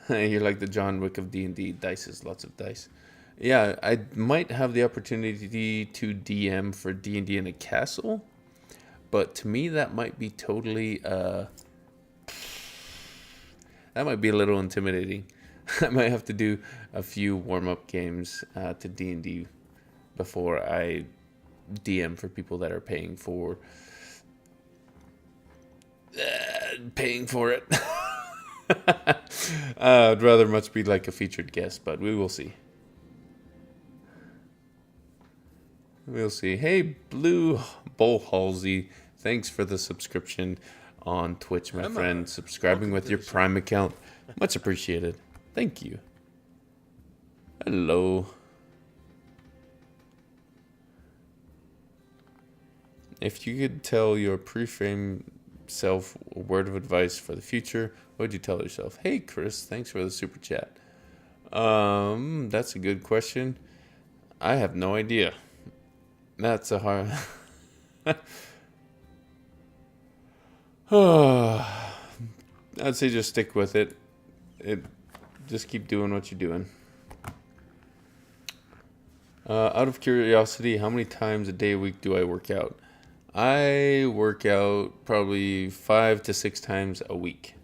You're like the John Wick of D&D. Dice is lots of dice. Yeah, I might have the opportunity to DM for D&D in a castle, but to me that might be totally, that might be a little intimidating. I might have to do a few warm-up games to D&D before I DM for people that are paying for paying for it. I'd rather much be like a featured guest, but we will see. We'll see. Hey, Blue Bull Halsey, thanks for the subscription on Twitch, my Hammar, friend. Subscribing welcome with to your the show. Prime account. Much appreciated. Thank you. Hello. If you could tell your pre-frame self a word of advice for the future, what would you tell yourself? Hey, Chris, thanks for the super chat. That's a good question. I have no idea. That's a hard. I'd say just stick with it. Just keep doing what you're doing. Out of curiosity, how many times a day, a week do I work out? I work out probably 5 to 6 times a week,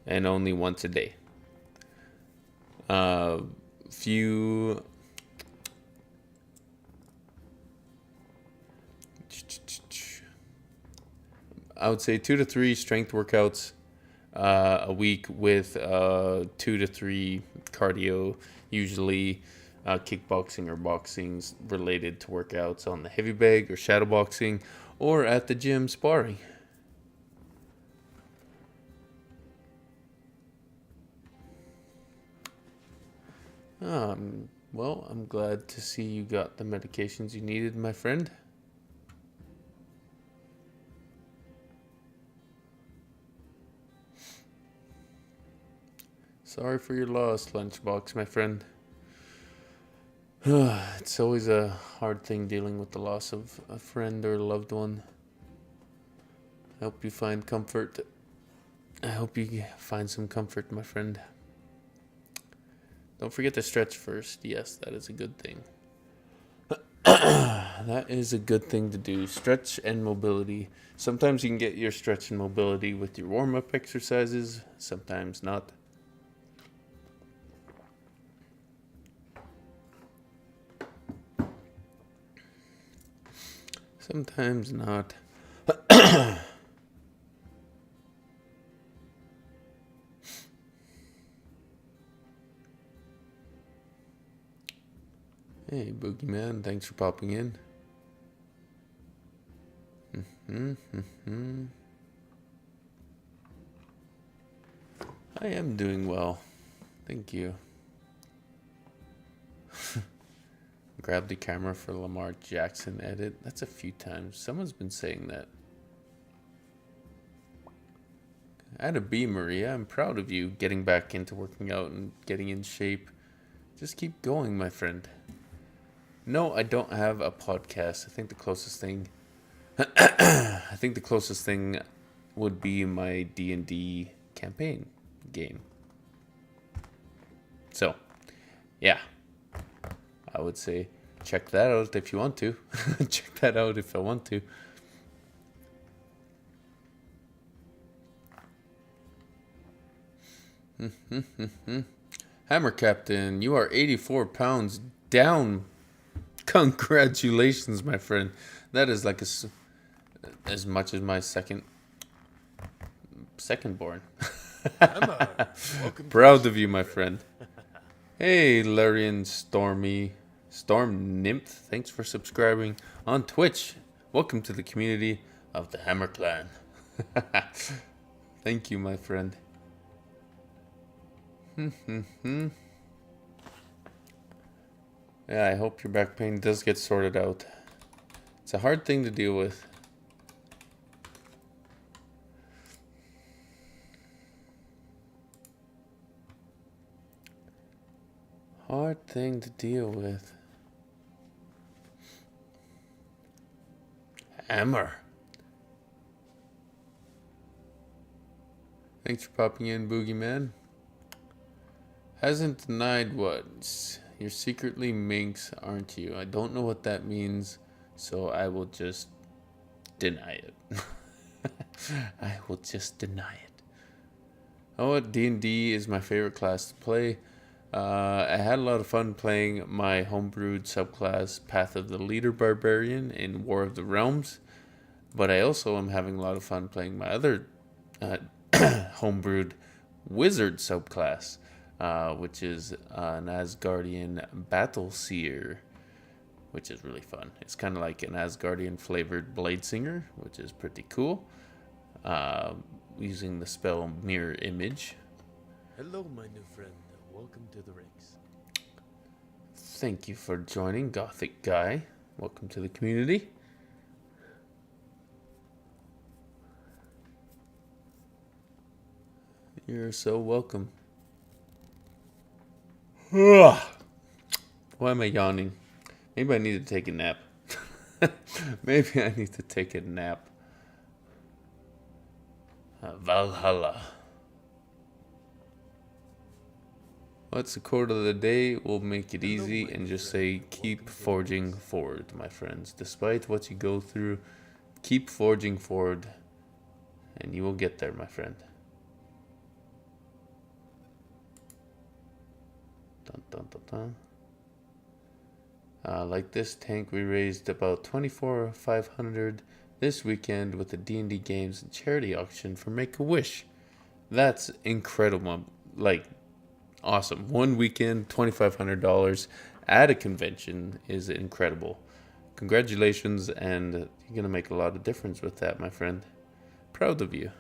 and only once a day. Few. I would say 2 to 3 strength workouts a week with 2 to 3 cardio, usually kickboxing or boxing related to workouts on the heavy bag or shadow boxing or at the gym sparring. Well, I'm glad to see you got the medications you needed, my friend. Sorry for your loss, Lunchbox, my friend. It's always a hard thing dealing with the loss of a friend or a loved one. I hope you find comfort. I hope you find some comfort, my friend. Don't forget to stretch first. Yes, that is a good thing. That is a good thing to do. Stretch and mobility. Sometimes you can get your stretch and mobility with your warm-up exercises. Sometimes not. Sometimes not. Hey, Boogeyman, thanks for popping in. I am doing well. Thank you. Grab the camera for Lamar Jackson edit. That's a few times. Someone's been saying that. Atta B, Maria. I'm proud of you getting back into working out and getting in shape. Just keep going, my friend. No, I don't have a podcast. I think the closest thing would be my D&D campaign game. So, yeah. I would say check that out if you want to. Check that out if I want to. Hammer Captain, you are 84 pounds down. Congratulations, my friend. That is like as much as my second born. Hammar, welcome Proud of you, my friend. Hey, Larian Storm Nymph, thanks for subscribing on Twitch. Welcome to the community of the Hammer Clan. Thank you, my friend. Yeah, I hope your back pain does get sorted out. It's a hard thing to deal with. Hard thing to deal with. Hammar. Thanks for popping in, Boogeyman. Hasn't denied what? You're secretly Minx, aren't you? I don't know what that means, so I will just deny it. I will just deny it. Oh, what? D&D is my favorite class to play. I had a lot of fun playing my homebrewed subclass Path of the Leader Barbarian in War of the Realms, but I also am having a lot of fun playing my other homebrewed wizard subclass, which is an Asgardian battle seer, which is really fun. It's kind of like an Asgardian flavored blade singer, which is pretty cool. Using the spell mirror image. Hello, my new friend. Welcome to the ranks. Thank you for joining, Gothic Guy. Welcome to the community. You're so welcome. Why am I yawning? Maybe I need to take a nap. Maybe I need to take a nap. Valhalla. What's the quote of the day? We'll make it easy and just say, keep forging forward, my friends. Despite what you go through, keep forging forward, and you will get there, my friend. Dun, dun, dun, dun. Like this tank, we raised about 24,500 this weekend with the D&D Games and charity auction for Make-A-Wish. That's incredible. Like, awesome. One weekend, $2,500 at a convention is incredible. Congratulations, and you're going to make a lot of difference with that, my friend. Proud of you.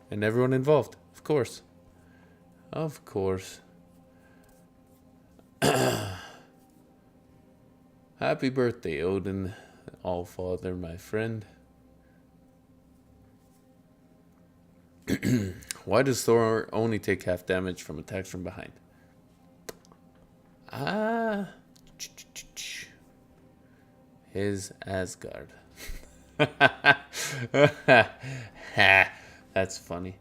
And everyone involved, of course. Of course. Happy birthday, Odin, Allfather, my friend. Why does Thor only take half damage from attacks from behind? His Asgard. That's funny.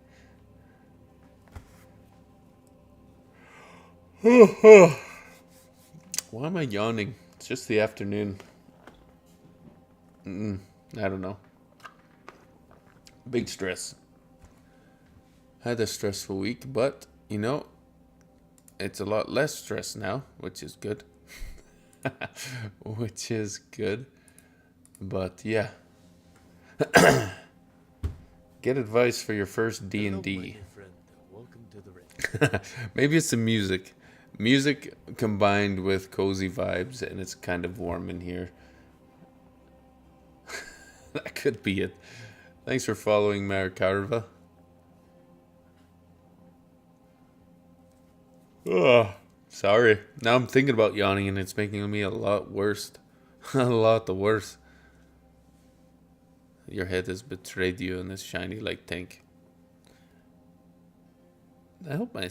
Why am I yawning? It's just the afternoon. I don't know. Big stress. Had a stressful week, but, you know, it's a lot less stress now, which is good. Which is good. But, yeah. Get advice for your first D&D. Hello, my new friend. Welcome to the ranks. Maybe it's the music. Music combined with cozy vibes, and it's kind of warm in here. That could be it. Thanks for following Marikarva. Ugh, sorry. Now I'm thinking about yawning, and it's making me a lot worse. A lot the worse. Your head has betrayed you in this shiny light tank. I hope my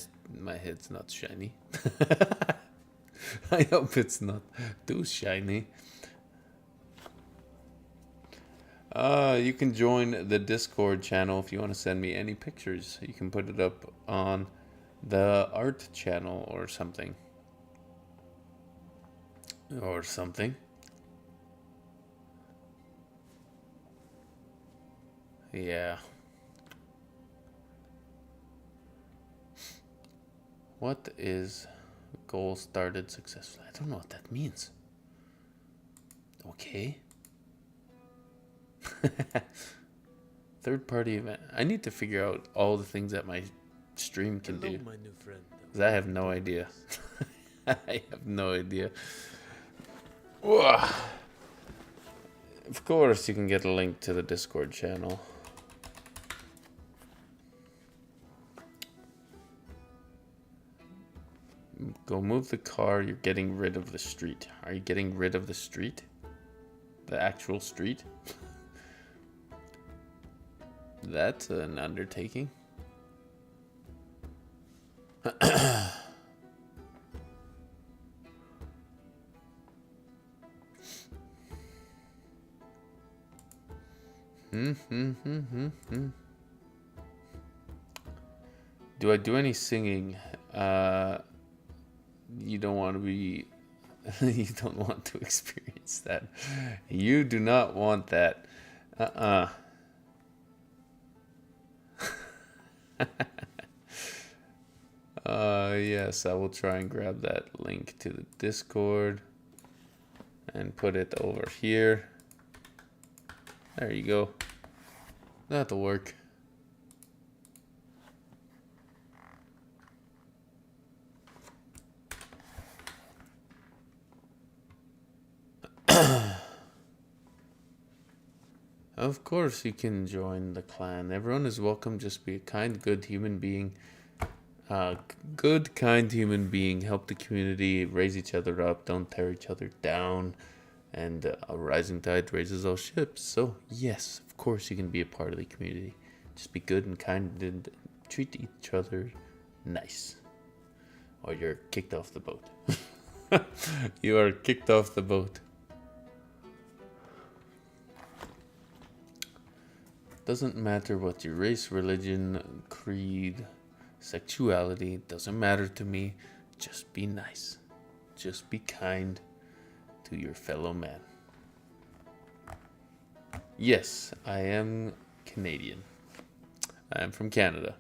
head's not shiny. I hope it's not too shiny. You can join the Discord channel if you want to send me any pictures. You can put it up on the art channel or something. Or something. Yeah. What is goal started successfully? I don't know what that means. Okay. Third party event. I need to figure out all the things that my stream can Hello, do. my new friend. 'Cause I have no idea. I have no idea. Ugh. Of course, you can get a link to the Discord channel. Go move the car. You're getting rid of the street. Are you getting rid of the street? The actual street? That's an undertaking. Do I do any singing? You don't want to be... you don't want to experience that. You do not want that. Yes, I will try and grab that link to the Discord and put it over here. There you go. That'll work. Of course you can join the clan. Everyone is welcome. Just be a kind, good human being. Good, kind human being. Help the community, raise each other up. Don't tear each other down. And a rising tide raises all ships. So, yes, of course you can be a part of the community. Just be good and kind and treat each other nice. Or you're kicked off the boat. You are kicked off the boat. Doesn't matter what your race, religion, creed, sexuality, doesn't matter to me. Just be nice. Just be kind to your fellow man. Yes, I am Canadian. I am from Canada.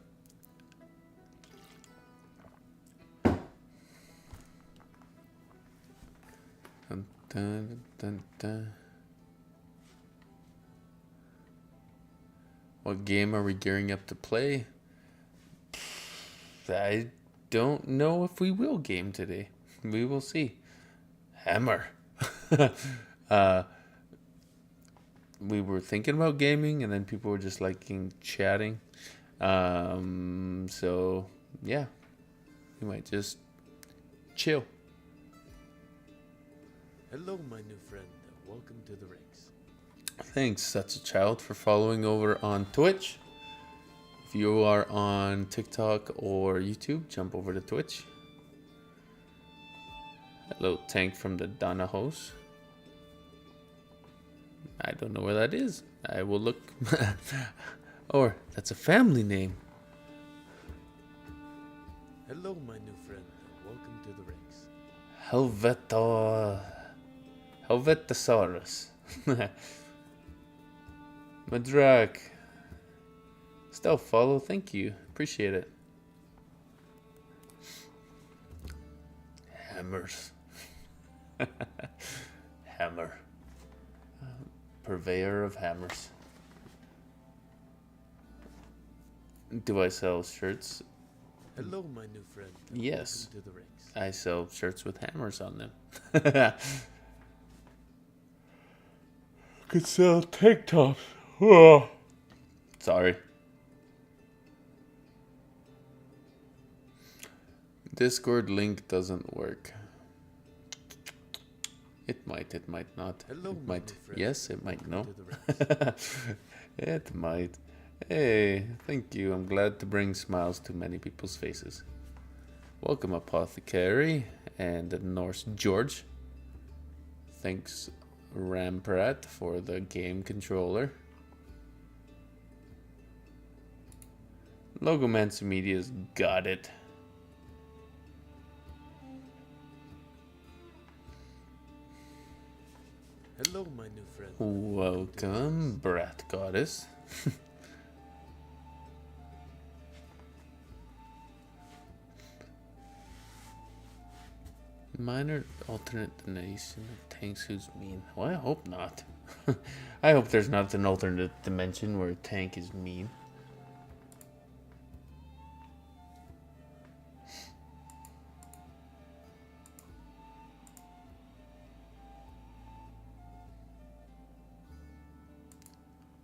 Dun, dun, dun, dun. What game are we gearing up to play? I don't know if we will game today. We will see. Hammar. We were thinking about gaming, and then people were just liking chatting. So yeah, we might just chill. Hello, my new friend. Welcome to the ranks. Thanks, such a child, for following over on Twitch. If you are on TikTok or YouTube, jump over to Twitch. Hello, Tank from the Donahos. I don't know where that is. I will look. Or, that's a family name. Hello, my new friend. Welcome to the ranks. Helvetosaurus. Madrak. Still follow, thank you. Appreciate it. Hammers. Hammar. Purveyor of hammers. Do I sell shirts? Hello, my new friend. Yes. Welcome to the ranks. I sell shirts with hammers on them. Could sell tank tops. Oh. Sorry. Discord link doesn't work. It might not. Hello, it my might. new friend. Yes, it might. No. Welcome to the ranks. It might. Hey, thank you. I'm glad to bring smiles to many people's faces. Welcome, Apothecary and Norse George. Thanks, Ramprat, for the game controller. Logomancy Media's got it. Hello, my new friend. Welcome, Brat Goddess. Minor alternate dimension of tanks who's mean. Well, I hope not. I hope there's not an alternate dimension where a tank is mean.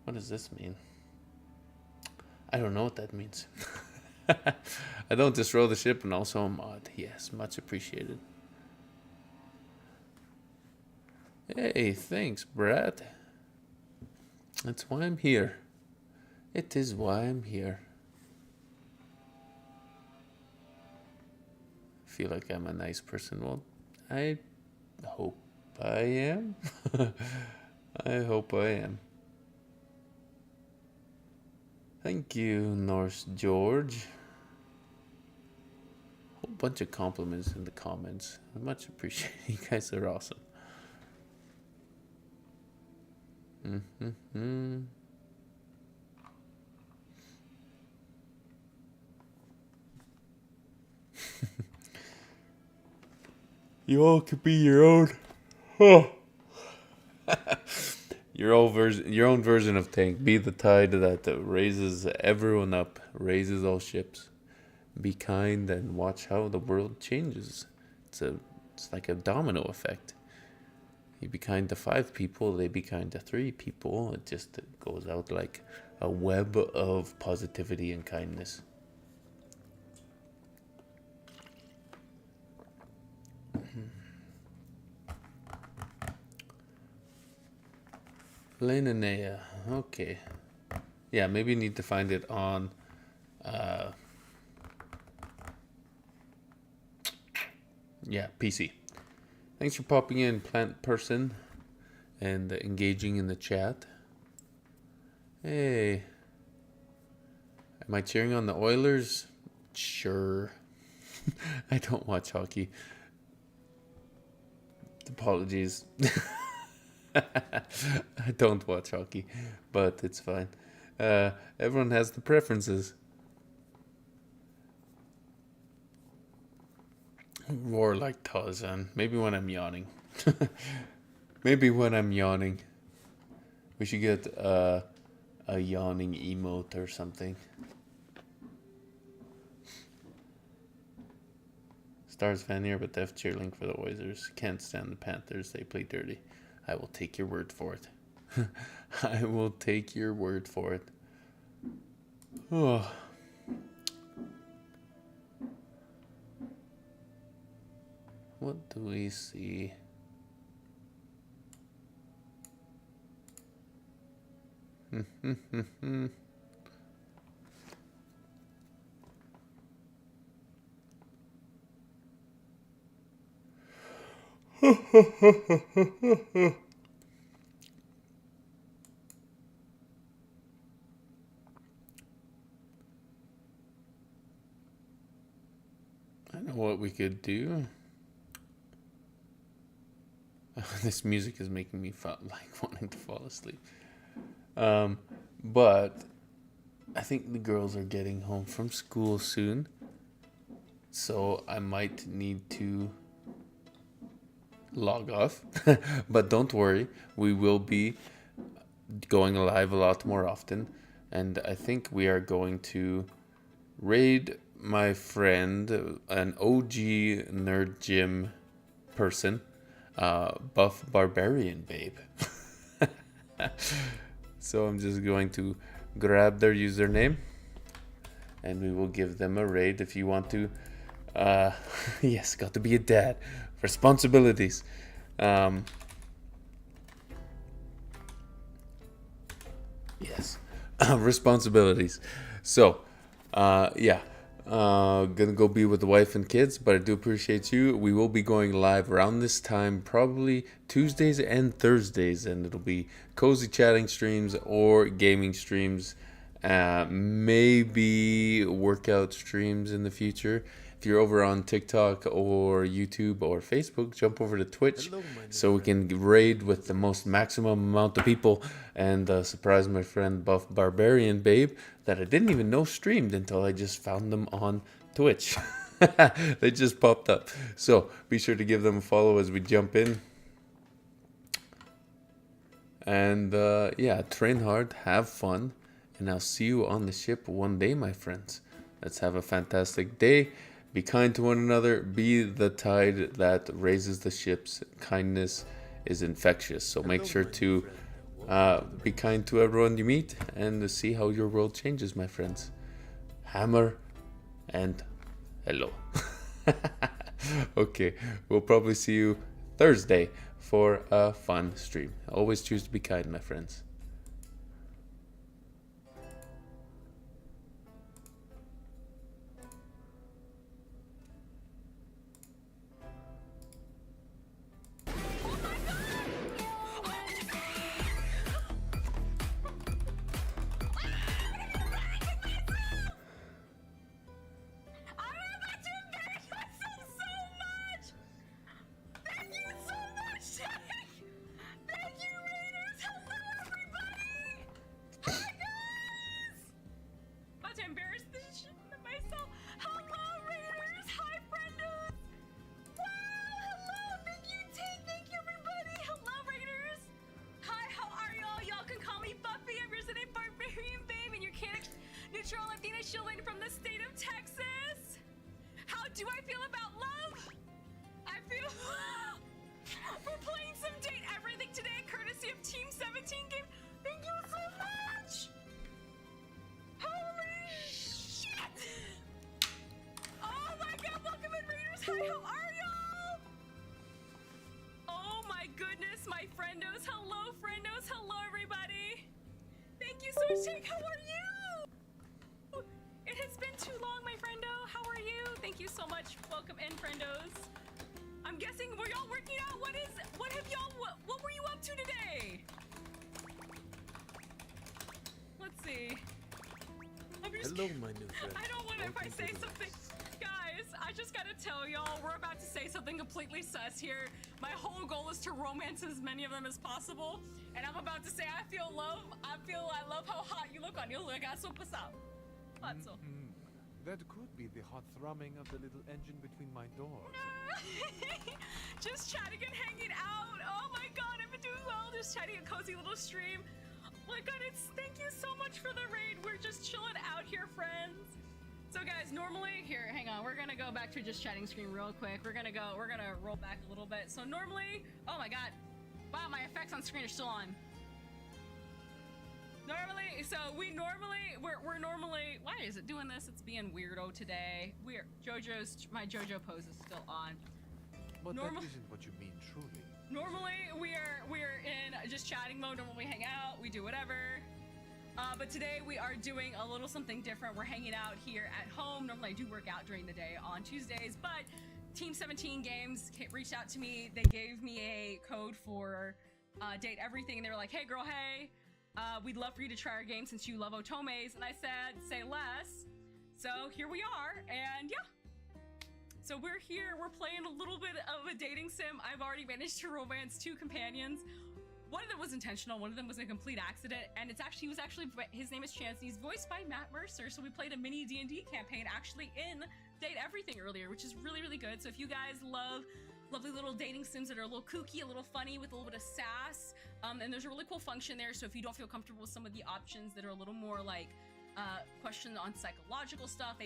What does this mean? I don't know what that means. I don't just roll the ship and also a mod. Yes, much appreciated. Hey, thanks, Brad. That's why I'm here. It is why I'm here. I feel like I'm a nice person. Well, I hope I am. I hope I am. Thank you, Norse George. Whole bunch of compliments in the comments. I much appreciate it. You guys are awesome. You all could be your own. Oh. Your own version of tank. Be the tide that raises everyone up, raises all ships. Be kind and watch how the world changes. It's like a domino effect. You be kind to 5 people, they be kind to 3 people. It just goes out like a web of positivity and kindness. Lenanea. Okay. Yeah, maybe you need to find it on PC. Thanks for popping in, Plant Person, and engaging in the chat. Hey. Am I cheering on the Oilers? Sure. I don't watch hockey. Apologies. I don't watch hockey, but it's fine. Everyone has the preferences. Roar like Tarzan. Maybe when I'm yawning. Maybe when I'm yawning. We should get a yawning emote or something. Stars fan here, but def cheerleading for the Oilers. Can't stand the Panthers. They play dirty. I will take your word for it. I will take your word for it. Oh. What do we see? I know what we could do. This music is making me wanting to fall asleep. But I think the girls are getting home from school soon, so I might need to log off. But don't worry, we will be going live a lot more often, and I think we are going to raid my friend, an OG Nerd Gym person, Buff Barbarian Babe. So I'm just going to grab their username and we will give them a raid. If you want to, yes, got to be a dad. Responsibilities. Yes, responsibilities. So, gonna go be with the wife and kids, but I do appreciate you. We will be going live around this time, probably Tuesdays and Thursdays, and it'll be cozy chatting streams or gaming streams, maybe workout streams in the future. If you're over on TikTok or YouTube or Facebook, jump over to Twitch so we can raid with the most maximum amount of people and surprise my friend Buff Barbarian Babe that I didn't even know streamed until I just found them on Twitch. They just popped up. So be sure to give them a follow as we jump in. And train hard, have fun, and I'll see you on the ship one day, my friends. Let's have a fantastic day. Be kind to one another. Be the tide that raises the ships. Kindness is infectious. So make sure to be kind to everyone you meet and to see how your world changes, my friends. Hammar and hello. Okay, we'll probably see you Thursday for a fun stream. Always choose to be kind, my friends. From the state of Texas. How do I feel about love? I feel we're playing some date. my friendos. Hello, friendos. Hello, everybody. Thank you so much, Jake. How are you? It has been too long, my friendo. How are you? Thank you so much. Welcome in, friendos. I'm guessing were y'all working out? What were you up to today? Let's see. Hello, my new friend. I don't want to, if I Welcome say to the something. Guys, I just gotta tell y'all, we're about to say something completely sus here. My whole goal is to romance as many of them as possible. And I'm about to say, I love how hot you look on you. Look, I so pasado. Patso. That could be the hot thrumming of the little engine between my doors. Just chatting and hanging out. Oh my god, I've been doing well. Just chatting a cozy little stream. Oh my god, thank you so much for the raid. We're just chilling out here, friends. So guys, normally, here, hang on. We're gonna go back to just chatting screen real quick. We're gonna roll back a little bit. So normally, oh my god. Wow, my effects on screen are still on. Normally, so we're normally, why is it doing this? It's being weirdo today. My JoJo pose is still on. But that isn't what you mean, truly. Normally, we're in just chatting mode, and when we hang out, we do whatever. But today we are doing a little something different. We're hanging out here at home. Normally I do work out during the day on Tuesdays, but Team 17 Games reached out to me. They gave me a code for Date Everything, and they were like, hey girl, hey, we'd love for you to try our game since you love otomes. And I said, say less. So here we are, and yeah. So we're here, we're playing a little bit of a dating sim. I've already managed to romance 2 companions. One of them was intentional, one of them was a complete accident, and his name is Chance, and he's voiced by Matt Mercer, so we played a mini D&D campaign actually in Date Everything earlier, which is really, really good. So if you guys love lovely little dating sims that are a little kooky, a little funny, with a little bit of sass, and there's a really cool function there, so if you don't feel comfortable with some of the options that are a little more like question on psychological stuff, maybe